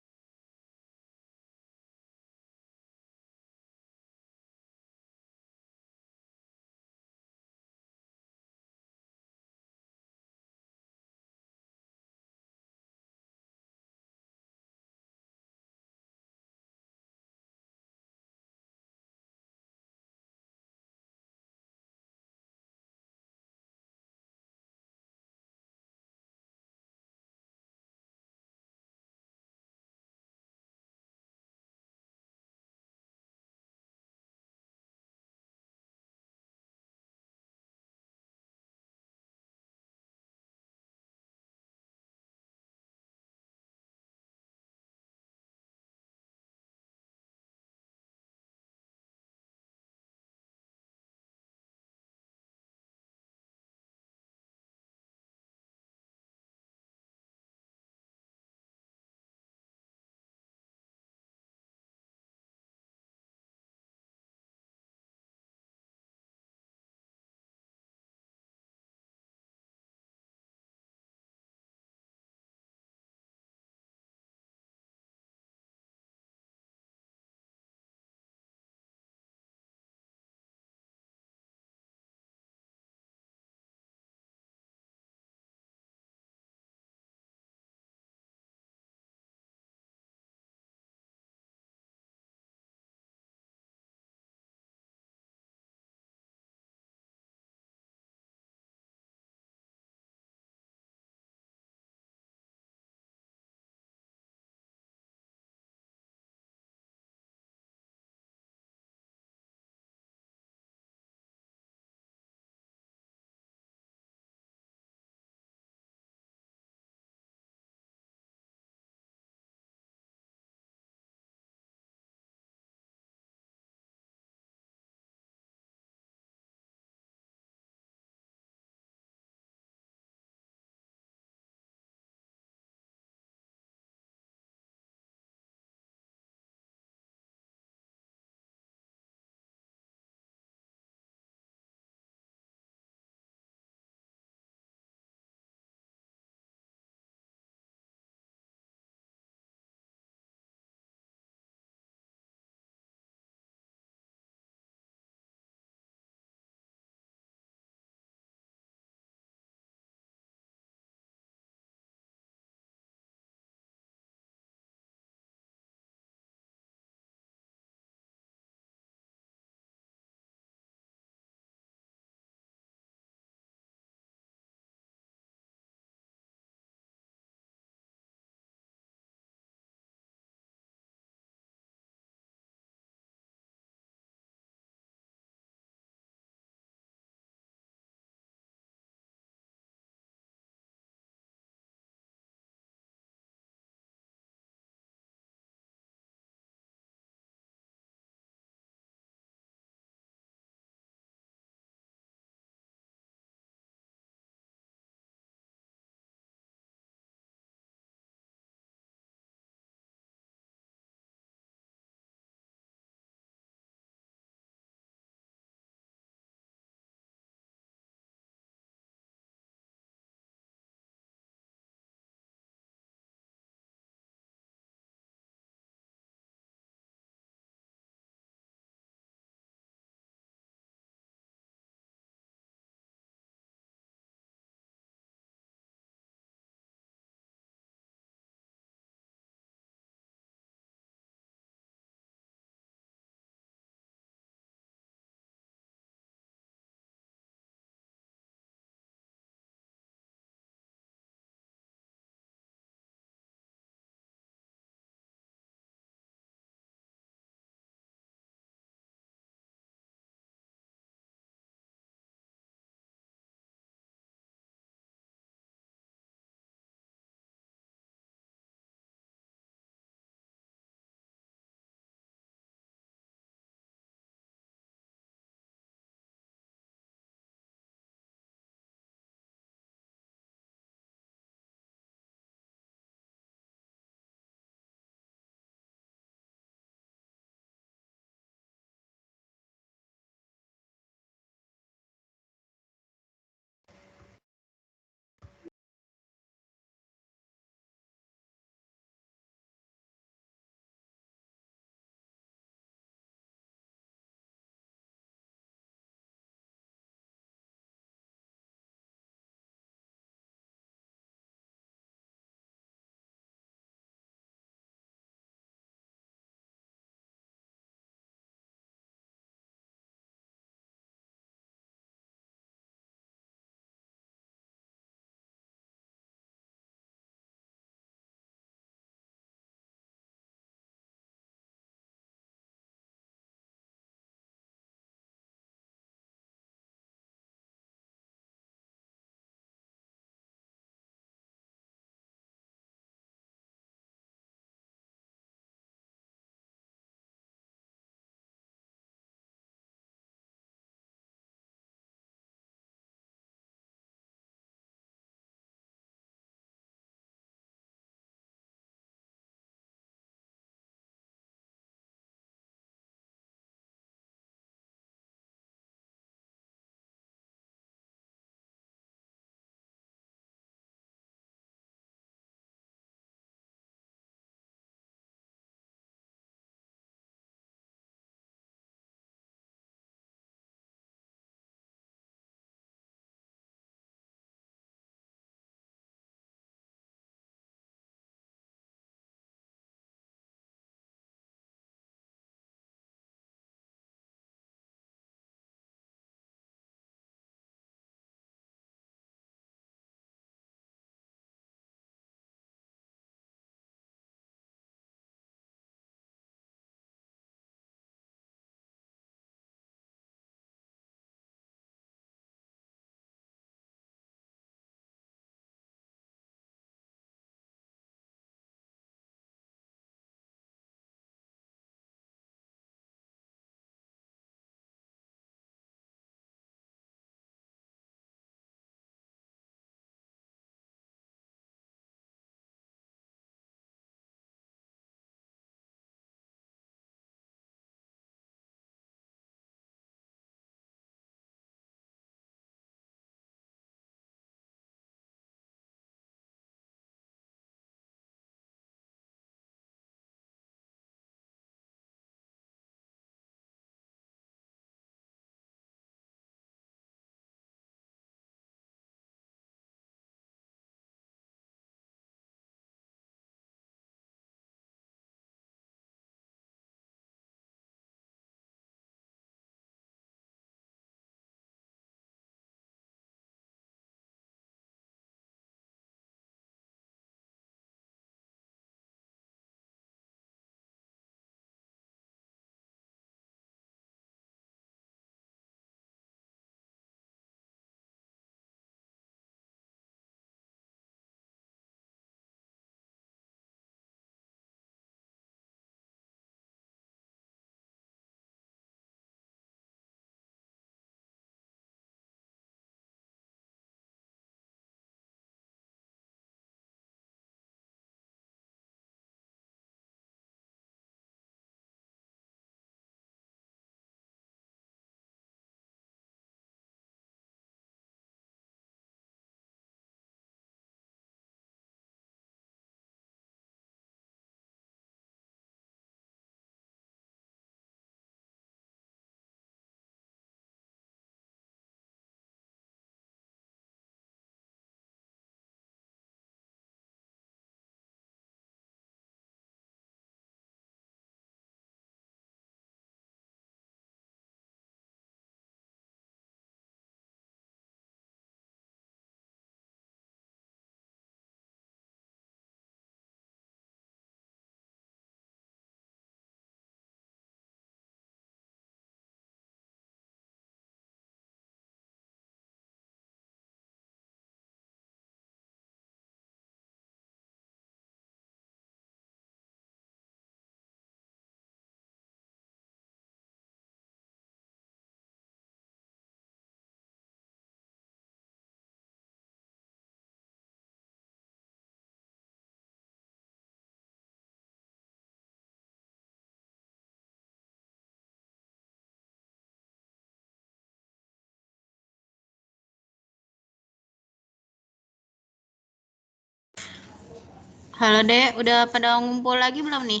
Halo Dek, udah pada ngumpul lagi belum nih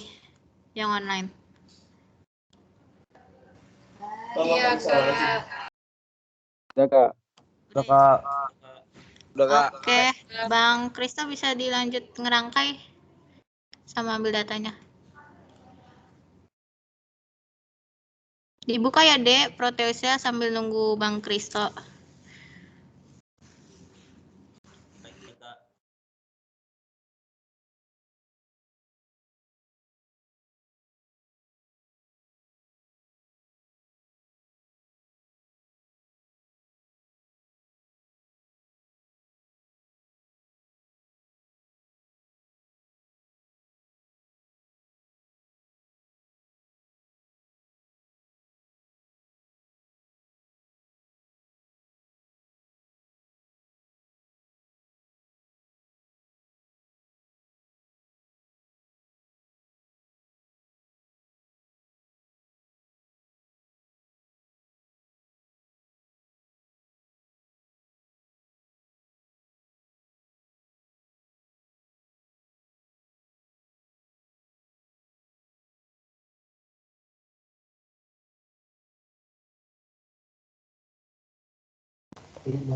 yang online? Iya, Kak. Udah kak. Udah ya? Udah kak. Oke, Bang Kristo bisa dilanjut ngerangkai sama ambil datanya. Dibuka ya Dek, Proteusnya sambil nunggu Bang Kristo.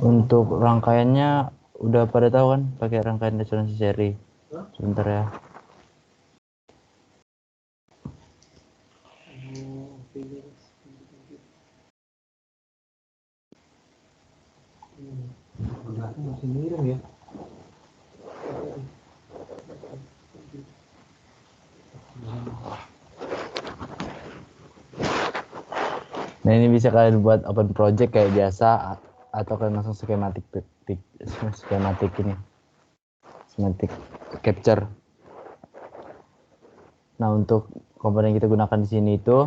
Untuk rangkaiannya udah pada tahu kan pakai rangkaian resonansi seri. Sebentar ya. Masih miring ya. Nah ini bisa kalian buat open project kayak biasa atau kalian langsung skematik ini, skematik capture. Nah untuk komponen yang kita gunakan di sini itu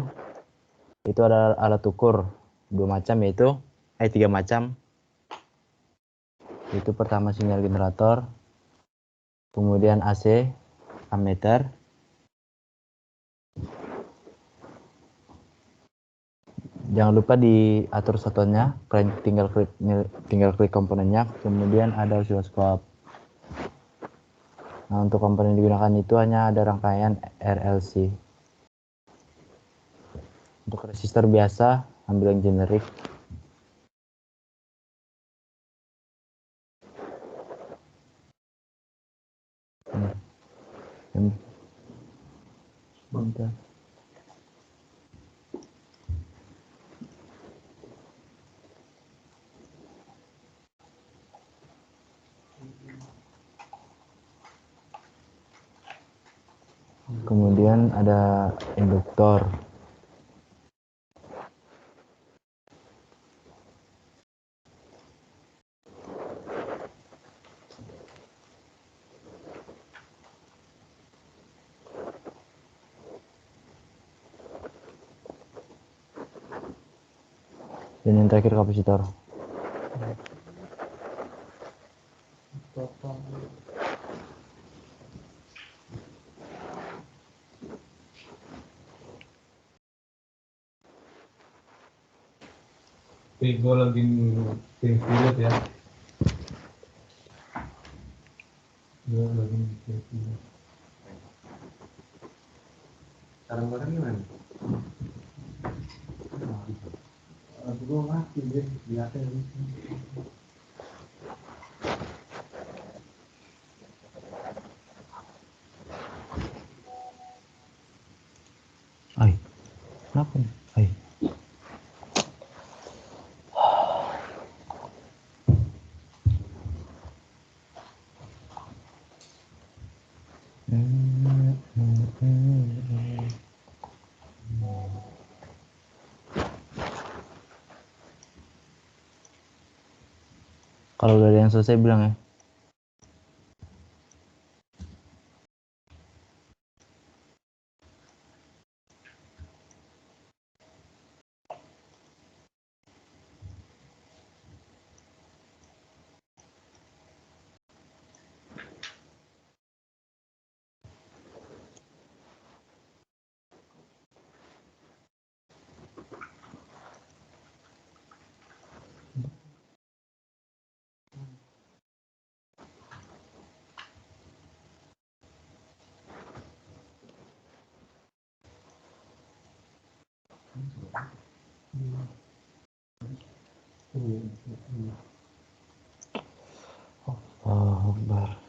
ada alat ukur dua macam yaitu tiga macam. Itu pertama sinyal generator, kemudian AC, ammeter, jangan lupa diatur satuannya, kalian tinggal klik komponennya, kemudian ada osiloskop. Nah untuk komponen yang digunakan itu hanya ada rangkaian RLC. Untuk resistor biasa ambil yang generik. Bentar. Kemudian ada induktor. Dan yang terakhir kapasitor. Gue lagi tim pilot ya. Gue lagi tim pilot. Sekarang gimana? Gue mati deh, biasa gitu. Kenapa nih? Kalau udah ada yang selesai bilang ya. Allahu Akbar.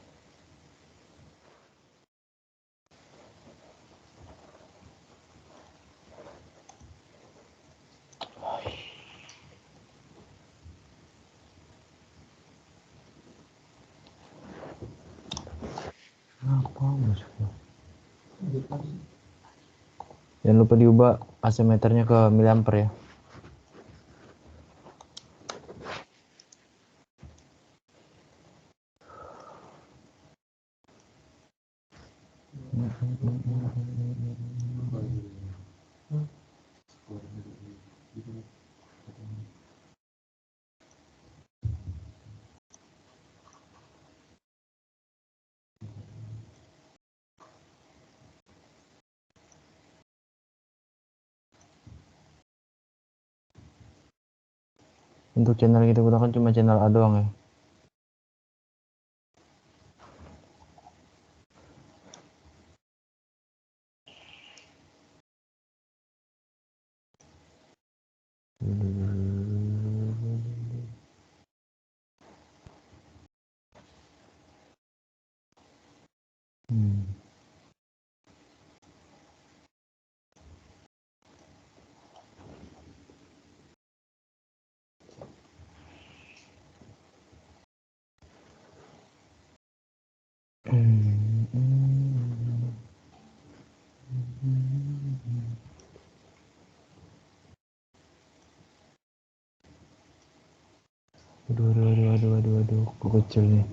Apa maksudnya? Jangan lupa diubah AC meternya ke miliampere ya. Untuk channel kita gunakan cuma channel A doang ya. Aduh, kok kecil nih.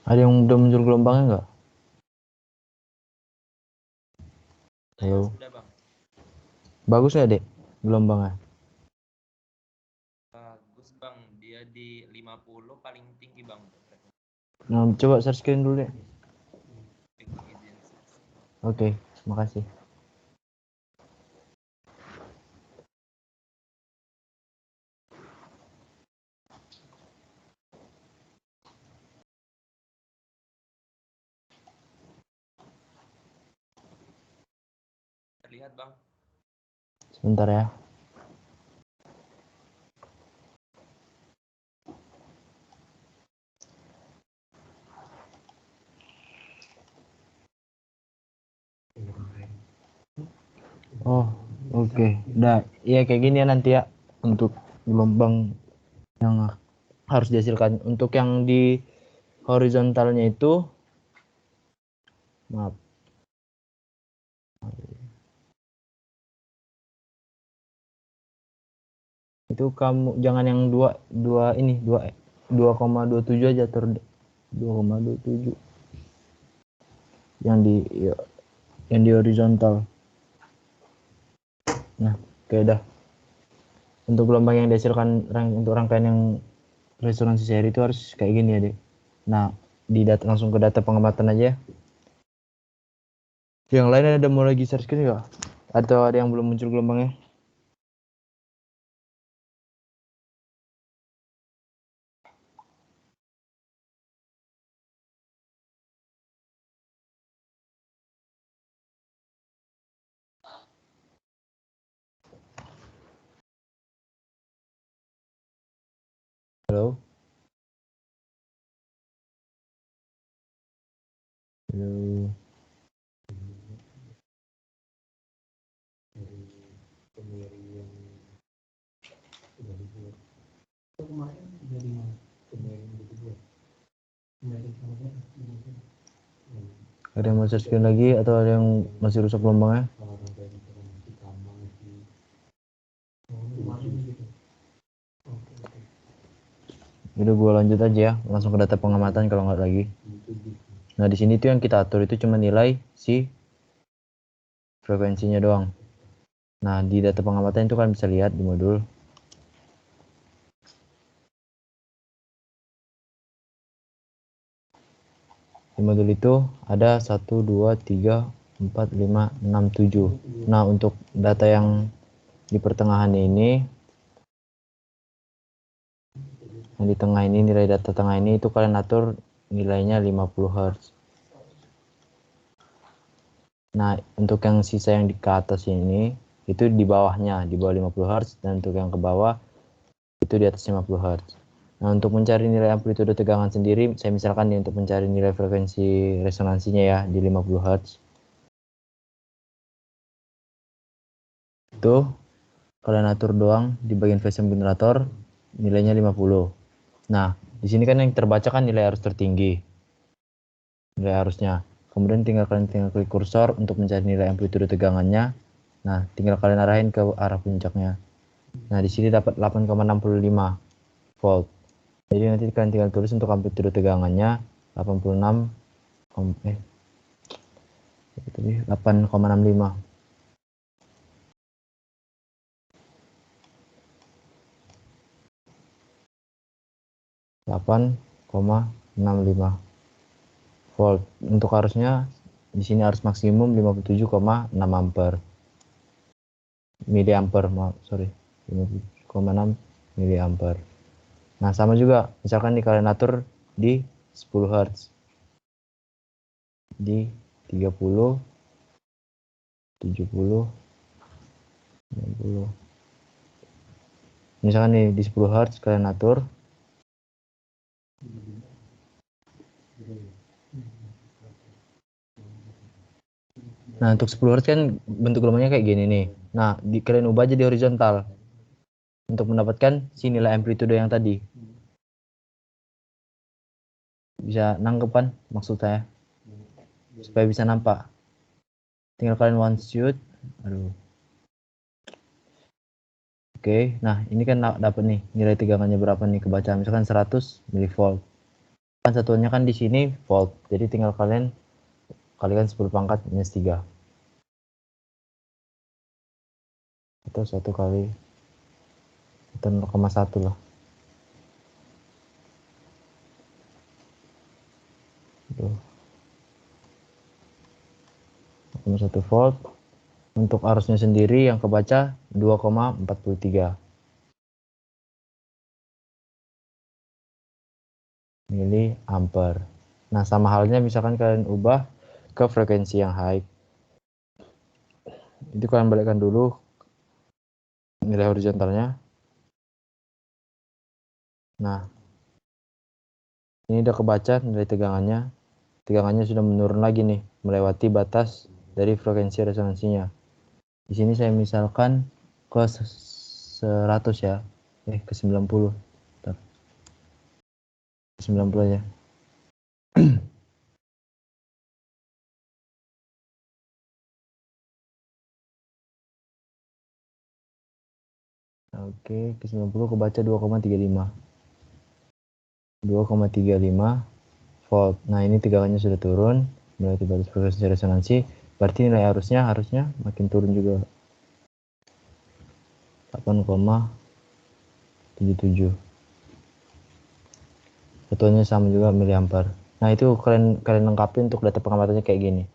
Ada yang udah muncul gelombangnya nggak? Halo. Sudah bang. Bagus nggak dek gelombangnya? Bagus bang, dia di 50 paling tinggi bang. Nah, coba share screen dulu deh. Oke, makasih. Terlihat bang. Sebentar ya. Oh, oke. Udah, ya kayak gini ya nanti ya untuk gelombang yang harus dihasilkan. Untuk yang di horizontalnya itu, maaf. Itu kamu jangan yang 2,27 aja tur 2,27. Yang di horizontal. Nah, oke dah. Untuk gelombang yang dihasilkan untuk rangkaian yang resonansi seri itu harus kayak gini ya, Dek. Nah, langsung ke data pengamatan aja ya. Yang lain ada mau lagi share screen nggak? Atau ada yang belum muncul gelombangnya? Halo? Halo? Ada yang mau share screen lagi atau ada yang masih rusak gelombangnya? Udah gua lanjut aja ya, langsung ke data pengamatan kalau nggak lagi. Nah di sini tuh yang kita atur itu cuma nilai si frekuensinya doang. Nah di data pengamatan itu kalian bisa lihat di modul. Di modul itu ada 1, 2, 3, 4, 5, 6, 7. Nah untuk data yang di pertengahan ini, yang di tengah ini, nilai data tengah ini itu kalian atur nilainya 50 Hz. Nah untuk yang sisa yang di ke atas ini itu di bawahnya, di bawah 50 Hz, dan untuk yang ke bawah itu di atas 50 Hz. Nah untuk mencari nilai amplitude tegangan sendiri, saya misalkan nih untuk mencari nilai frekuensi resonansinya ya di 50 Hz. Itu kalian atur doang di bagian phase generator nilainya 50. Nah, di sini kan yang terbaca kan nilai arus tertinggi. Nilai arusnya. Kemudian kalian tinggal klik kursor untuk mencari nilai amplitude tegangannya. Nah, tinggal kalian arahin ke arah puncaknya. Nah, di sini dapat 8,65 volt. Jadi nanti kalian tinggal tulis untuk amplitude tegangannya 8,65. 8,65 volt. Untuk arusnya di sini arus maksimum 57,6 ampere. Miliampere, sorry. 57,6 miliampere. Nah, sama juga. Misalkan nih kalian atur di 10 Hz. Di 30, 70, 60. Misalkan nih di 10 Hz kalian atur. Nah, untuk 10 Hz kan bentuk gelombangnya kayak gini nih. Nah, kalian ubah aja di horizontal untuk mendapatkan si nilai amplitude yang tadi. Bisa nangkep kan maksud saya? Supaya bisa nampak. Tinggal kalian one shoot. Aduh. Oke, nah ini kan dapat nih nilai tegangannya berapa nih kebaca, misalkan 100 mV. Kan satuannya kan di sini volt. Jadi tinggal kalian kalikan 10 pangkat minus 3. Atau 1 kali atau 0,1 lah. Aduh. 0,1 volt. Untuk arusnya sendiri yang kebaca 2,43 miliampere. Nah, sama halnya misalkan kalian ubah ke frekuensi yang high. Itu kalian balikkan dulu nilai horizontalnya. Nah, ini udah kebaca nilai tegangannya. Tegangannya sudah menurun lagi nih, melewati batas dari frekuensi resonansinya. Di sini saya misalkan ke 100 ya. Ke 90. Bentar. 90 aja. Oke, ke 90 kebaca 2,35. 2,35 volt. Nah, ini tegangannya sudah turun melewati batas frekuensi resonansi. Berarti nilai arusnya harusnya makin turun juga. 8,77. Satuannya sama juga miliampere. Nah, itu kalian lengkapi untuk data pengamatannya kayak gini.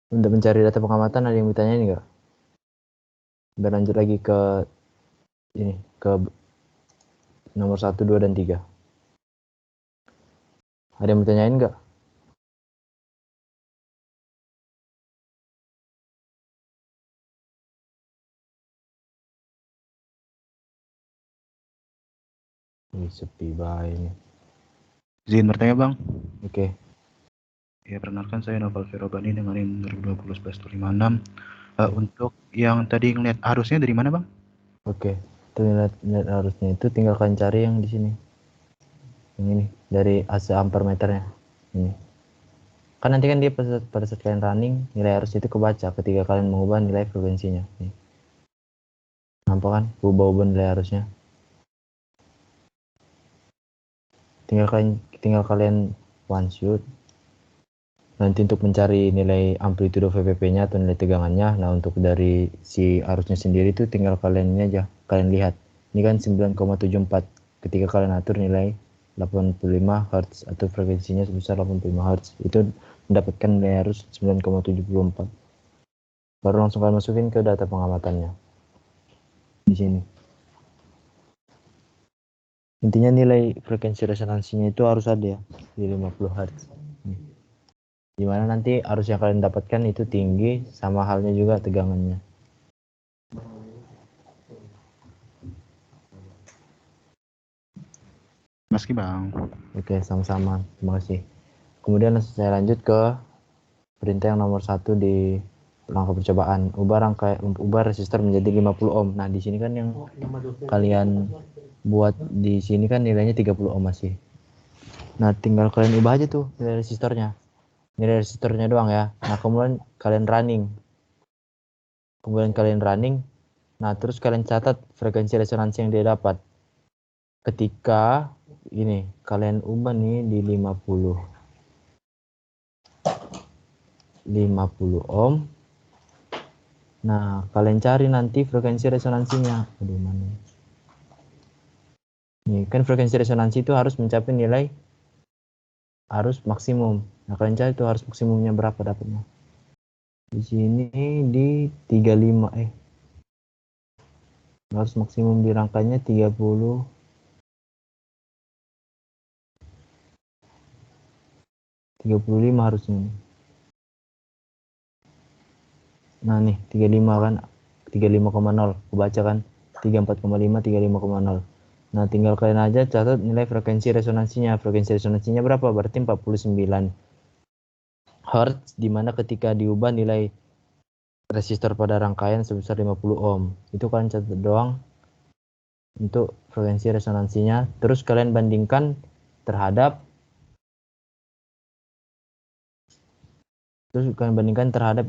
Untuk mencari data pengamatan ada yang bertanya enggak? Berlanjut lagi ke ini, ke nomor 1, 2, dan 3. Ada yang bertanyain enggak? Wih, sepi banget ini. Izin bertanya Bang. Oke. Ya, perkenalkan saya Noval Ferobani dengan NIM 2020-1156. Untuk yang tadi ngeliat arusnya dari mana Bang? Oke. Itu lihat arusnya itu tinggal kalian cari yang di sini. Yang ini dari AC ampere meternya. Ini. Kan nanti kan dia pada saat kalian running nilai arus itu kebaca ketika kalian mengubah nilai frekuensinya. Nih. Nampak kan? Ubah-ubah nilai arusnya. Tinggal kalian one shoot. Nanti untuk mencari nilai amplitudo VPP-nya atau nilai tegangannya, nah untuk dari si arusnya sendiri itu tinggal kalian ini aja, kalian lihat. Ini kan 9,74. Ketika kalian atur nilai 85 Hz atau frekuensinya sebesar 85 Hz, itu mendapatkan nilai arus 9,74. Baru langsung kalian masukin ke data pengamatannya. Di sini. Intinya nilai frekuensi resonansinya itu harus ada ya, di 50 Hz. Dimana nanti arus yang kalian dapatkan itu tinggi, sama halnya juga tegangannya. Meski Bang. Oke, sama-sama. Terima kasih. Kemudian saya lanjut ke perintah yang nomor 1 di langkah percobaan. Ubah resistor menjadi 50 ohm. Nah, di sini kan yang kalian buat di sini kan nilainya 30 ohm masih. Nah, tinggal kalian ubah aja tuh nilai resistornya. Nilai resistornya doang ya. Nah, kemudian kalian running. Nah, terus kalian catat frekuensi resonansi yang dia dapat. Ketika ini kalian ubah nih di 50 ohm. Nah, kalian cari nanti frekuensi resonansinya. Aduh, mana? Nih, kan frekuensi resonansi itu harus mencapai nilai arus maksimum. Nah, kalian cari tuh arus maksimumnya berapa dapatnya. Di sini di 35 arus maksimum di rangkanya 35 harusnya. Nah, nih 35 kan 35,0 kebaca kan 34,5 35,0. Nah, tinggal kalian aja catat nilai frekuensi resonansinya. Frekuensi resonansinya berapa? Berarti 49 Hz, dimana ketika diubah nilai resistor pada rangkaian sebesar 50 ohm. Itu kalian catat doang untuk frekuensi resonansinya. Terus kalian bandingkan terhadap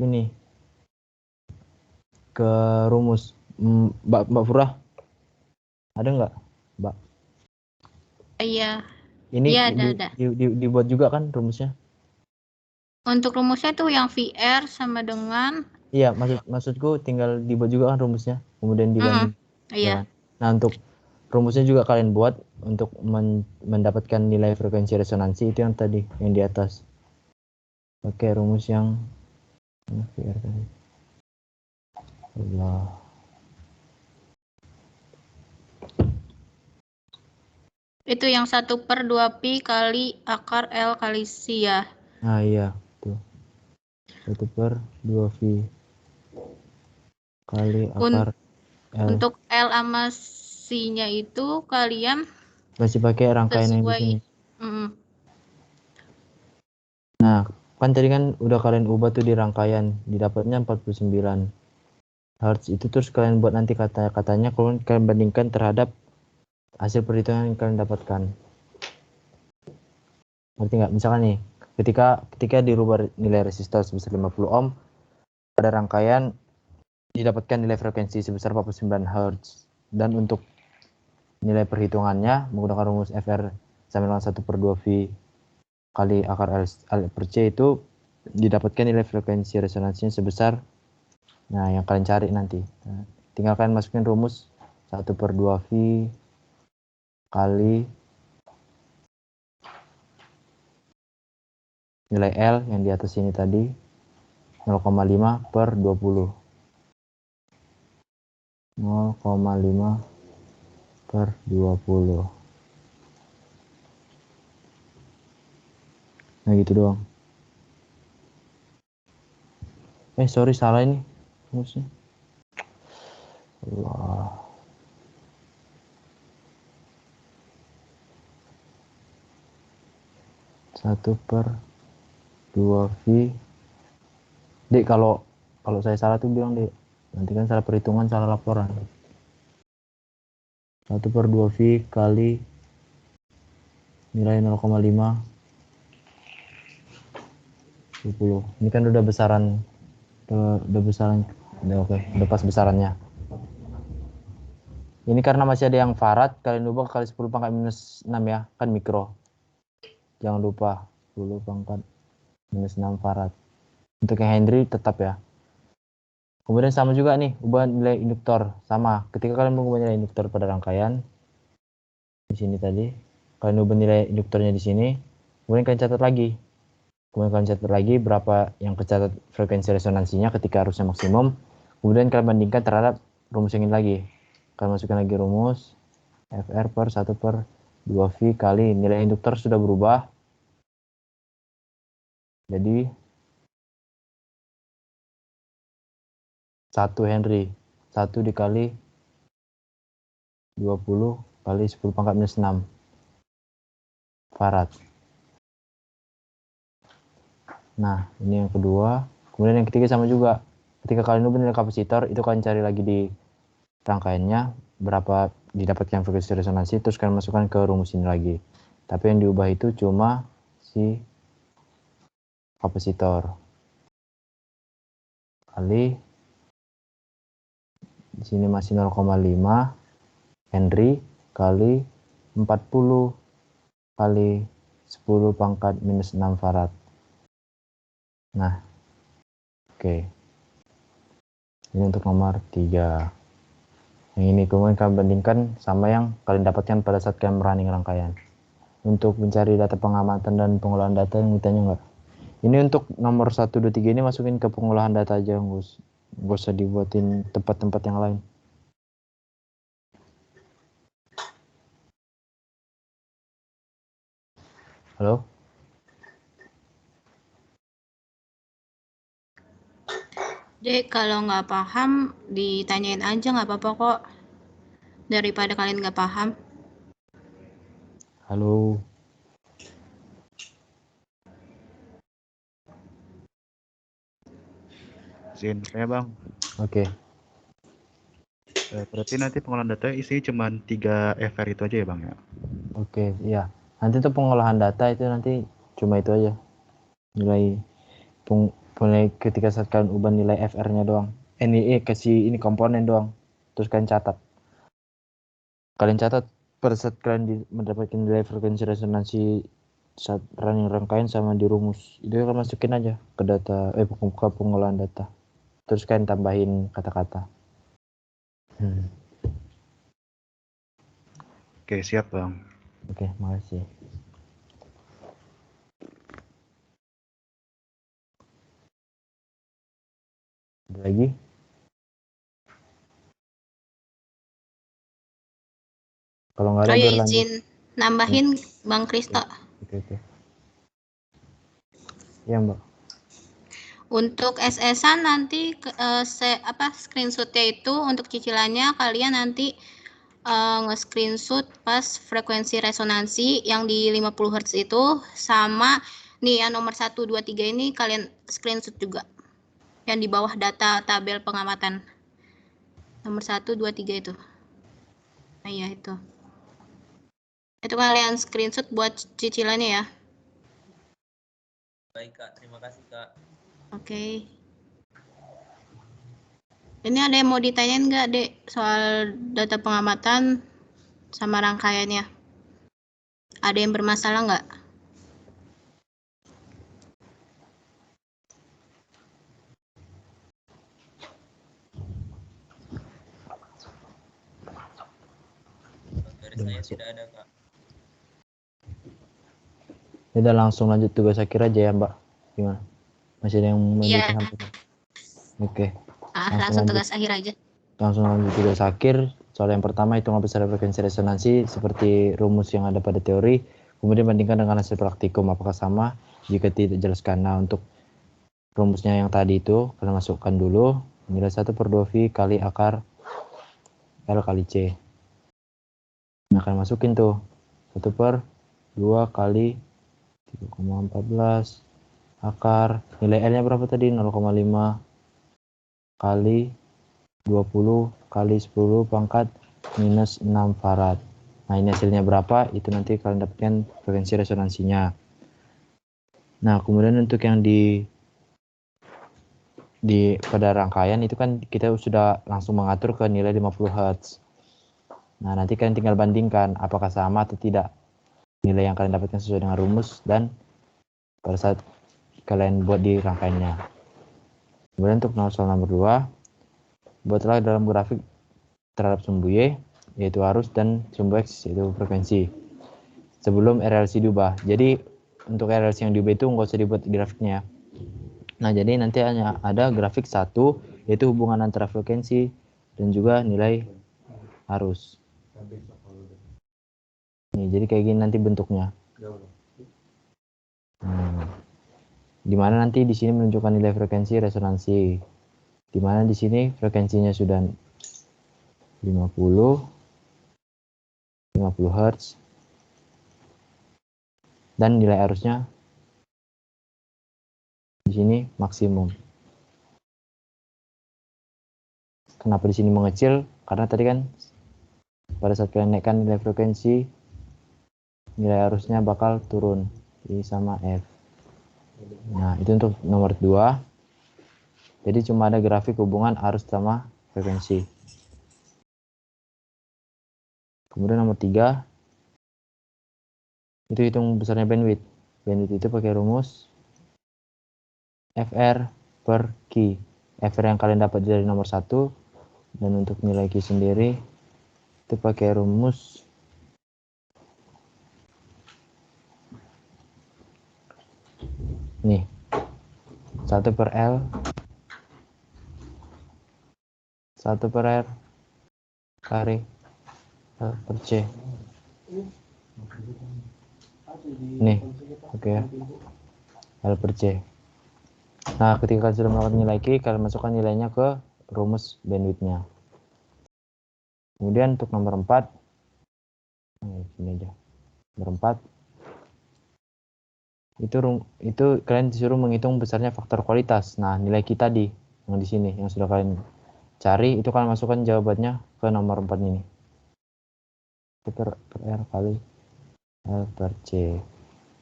ini ke rumus. Mbak Furah, ada nggak, Mbak? Iya. Ini Iya, ada. dibuat juga kan rumusnya? Untuk rumusnya tuh yang VR sama dengan Iya, maksudku tinggal dibuat juga kan rumusnya, kemudian dibanding. iya. Ya. Nah, untuk rumusnya juga kalian buat untuk mendapatkan nilai frekuensi resonansi itu yang tadi, yang di atas. Pakai rumus yang VR tadi. Allah. Itu yang 1/2pi kali akar L kali C ya. Nah, iya, tuh. 1/2pi kali akar L. Untuk L sama C-nya itu kalian masih pakai rangkaian yang di sini. Nah, kan tadi kan udah kalian ubah tuh di rangkaian, didapatnya 49 Hz. Itu terus kalian buat nanti katanya kalau kalian bandingkan terhadap hasil perhitungan yang kalian dapatkan. Ngerti nggak? Misalkan nih, ketika dirubah nilai resistor sebesar 50 ohm, pada rangkaian didapatkan nilai frekuensi sebesar 49 Hz. Dan untuk nilai perhitungannya menggunakan rumus FR sama dengan 1/2V kali akar L per C itu didapatkan nilai frekuensi resonansinya sebesar, nah yang kalian cari nanti. Nah, tinggal kalian masukin rumus 1/2V kali nilai L yang di atas ini tadi 0,5/20. 0,5/20. Nah, gitu doang. Sorry, salah ini rumusnya. Allah. 1/2V. Dek, kalau saya salah tuh bilang, Dek. Nanti kan salah perhitungan, salah laporan. 1/2V kali nilai 0,5 20. Ini kan udah besaran, udah oke, udah pas besarannya. Ini karena masih ada yang farad, kalian ubah kali 10 pangkat minus 6 ya, kan mikro. Jangan lupa 10 pangkat minus 6 farad. Untuk yang Henry tetap ya. Kemudian sama juga nih, ubah nilai induktor. Sama, ketika kalian mengubah nilai induktor pada rangkaian, di sini tadi, kalian ubah nilai induktornya di sini, kemudian kalian catat lagi. Kemudian kalian catat lagi berapa yang kecatat frekuensi resonansinya ketika arusnya maksimum. Kemudian kalian bandingkan terhadap rumus yang ini lagi. Kalian masukkan lagi rumus FR per 1/2V kali nilai induktor sudah berubah. Jadi 1 Henry. 1 dikali 20 kali 10 pangkat minus 6 farad. Nah, ini yang kedua. Kemudian yang ketiga sama juga. Ketika kalian ubah nilai kapasitor, itu kalian cari lagi di rangkaiannya berapa didapatkan frekuensi resonansi, terus kalian masukkan ke rumus ini lagi. Tapi yang diubah itu cuma si kapasitor kali di sini masih 0,5 Henry kali 40 kali 10 pangkat minus 6 farad. Nah, oke. Ini untuk nomor 3. Yang ini kemudian kalian bandingkan sama yang kalian dapatkan pada saat kalian running rangkaian. Untuk mencari data pengamatan dan pengolahan data yang ditanya enggak? Ini untuk nomor 1, 2, 3 ini masukin ke pengolahan data aja, nggak usah dibuatin tempat-tempat yang lain. Halo? Dek, kalau nggak paham, ditanyain aja nggak apa-apa kok. Daripada kalian nggak paham. Halo? Izin saya Bang. Oke. Berarti nanti pengolahan data isinya cuma 3 FR itu aja ya Bang ya? Oke, iya. Nanti tuh pengolahan data itu nanti cuma itu aja. Nilai ketika saat kalian ubah nilai FR-nya doang. Kasih ini komponen doang. Terus kalian catat. Kalian catat pada saat kalian mendapatkan nilai frekuensi resonansi saat running rangkaian sama di rumus. Itu kalian masukin aja ke data ke pengolahan data. Terus kalian tambahin kata-kata. Oke, siap Bang. Oke, makasih. Ada lagi? Kalau nggak ada, ya, berlanjut. izin nambahin Bang Krista. Oke. Ya Mbak. Untuk SS-an nanti screenshotnya itu untuk cicilannya kalian nanti nge-screenshot pas frekuensi resonansi yang di 50 Hz itu, sama nih yang nomor 1, 2, 3 ini kalian screenshot juga. Yang di bawah data tabel pengamatan. Nomor 1, 2, 3 itu. Nah iya itu. Itu kalian screenshot buat cicilannya ya. Baik Kak, terima kasih Kak. Oke. Ini ada yang mau ditanyain nggak, Dek, soal data pengamatan sama rangkaiannya? Ada yang bermasalah nggak? Dari saya tidak ada Kak. Udah langsung lanjut tugas akhir aja ya Mbak. Gimana? Masih ada yang mau disampaikan? Oke. Langsung tugas akhir aja. Langsung lanjut tugas akhir. Soal yang pertama, hitung besar frekuensi resonansi seperti rumus yang ada pada teori. Kemudian bandingkan dengan hasil praktikum apakah sama. Jika tidak, jelaskan. Nah, untuk rumusnya yang tadi itu kalian masukkan dulu nilai 1/2V kali akar L kali C. Nah, kalian masukin tuh 1/2 kali 3,14 akar. Nilai L-nya berapa tadi? 0,5 kali 20 kali 10 pangkat minus 6 farad. Nah, ini hasilnya berapa? Itu nanti kalian dapatkan frekuensi resonansinya. Nah, kemudian untuk yang di pada rangkaian itu kan kita sudah langsung mengatur ke nilai 50 Hz. Nah, nanti kalian tinggal bandingkan apakah sama atau tidak nilai yang kalian dapatkan sesuai dengan rumus dan pada saat kalian buat di rangkaiannya. Kemudian untuk soal nomor 2, buatlah dalam grafik terhadap sumbu Y, yaitu arus, dan sumbu X, yaitu frekuensi, sebelum RLC diubah. Jadi untuk RLC yang diubah itu nggak usah dibuat grafiknya. Nah, jadi nanti hanya ada grafik 1, yaitu hubungan antara frekuensi dan juga nilai arus. Nih, jadi kayak gini nanti bentuknya. Dimana nanti di sini menunjukkan nilai frekuensi resonansi. Dimana di sini frekuensinya sudah 50 Hz dan nilai arusnya di sini maksimum. Kenapa di sini mengecil? Karena tadi kan pada saat kalian naikkan nilai frekuensi, nilai arusnya bakal turun. Jadi sama F. Nah, itu untuk nomor 2. Jadi cuma ada grafik hubungan arus sama frekuensi. Kemudian nomor 3, itu hitung besarnya bandwidth. Bandwidth itu pakai rumus FR per Q. FR yang kalian dapat dari nomor 1, dan untuk nilai Q sendiri itu pakai rumus nih, 1 per L 1 per R kali L per C. Nih, oke ya, L per C. Nah, ketika kalian sudah melakukan nilai Q, kalian masukkan nilainya ke rumus bandwidth-nya. Kemudian untuk nomor 4, sini aja. Nomor 4, itu kalian disuruh menghitung besarnya faktor kualitas. Nah, nilai Q tadi yang di sini yang sudah kalian cari, itu kalian masukkan jawabannya ke nomor 4 ini. Per R kali L per C.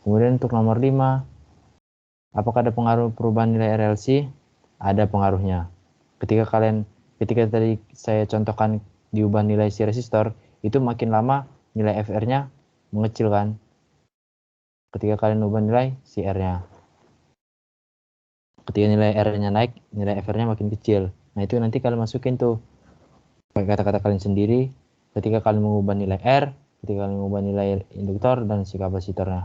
Kemudian untuk nomor 5, apakah ada pengaruh perubahan nilai RLC? Ada pengaruhnya. Ketika tadi saya contohkan diubah nilai si resistor, itu makin lama nilai FR-nya mengecil kan? Ketika kalian ubah nilai si R-nya. Ketika nilai R-nya naik, nilai FR-nya makin kecil. Nah, itu nanti kalian masukin tuh pakai kata-kata kalian sendiri ketika kalian mengubah nilai R, ketika kalian mengubah nilai induktor dan si kapasitornya.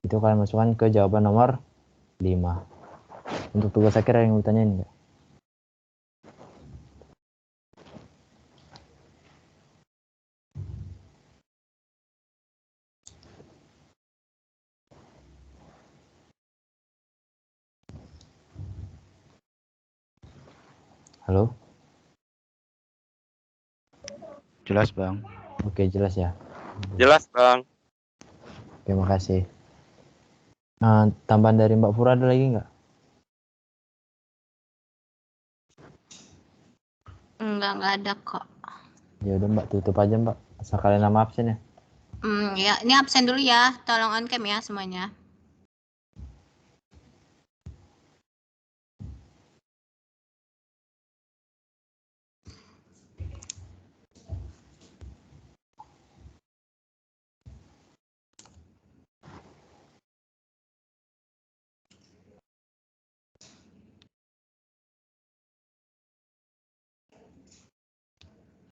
Itu kalian masukkan ke jawaban nomor 5. Untuk tugas akhir yang ditanyain enggak? Halo? Jelas, Bang. Oke, jelas ya. Jelas, Bang. Oke, makasih. Tambahan dari Mbak Pura ada lagi nggak? Enggak ada kok. Ya udah Mbak, tutup aja Mbak. Asal kalian nama absen ya. Ya, ini absen dulu ya. Tolong on cam ya semuanya.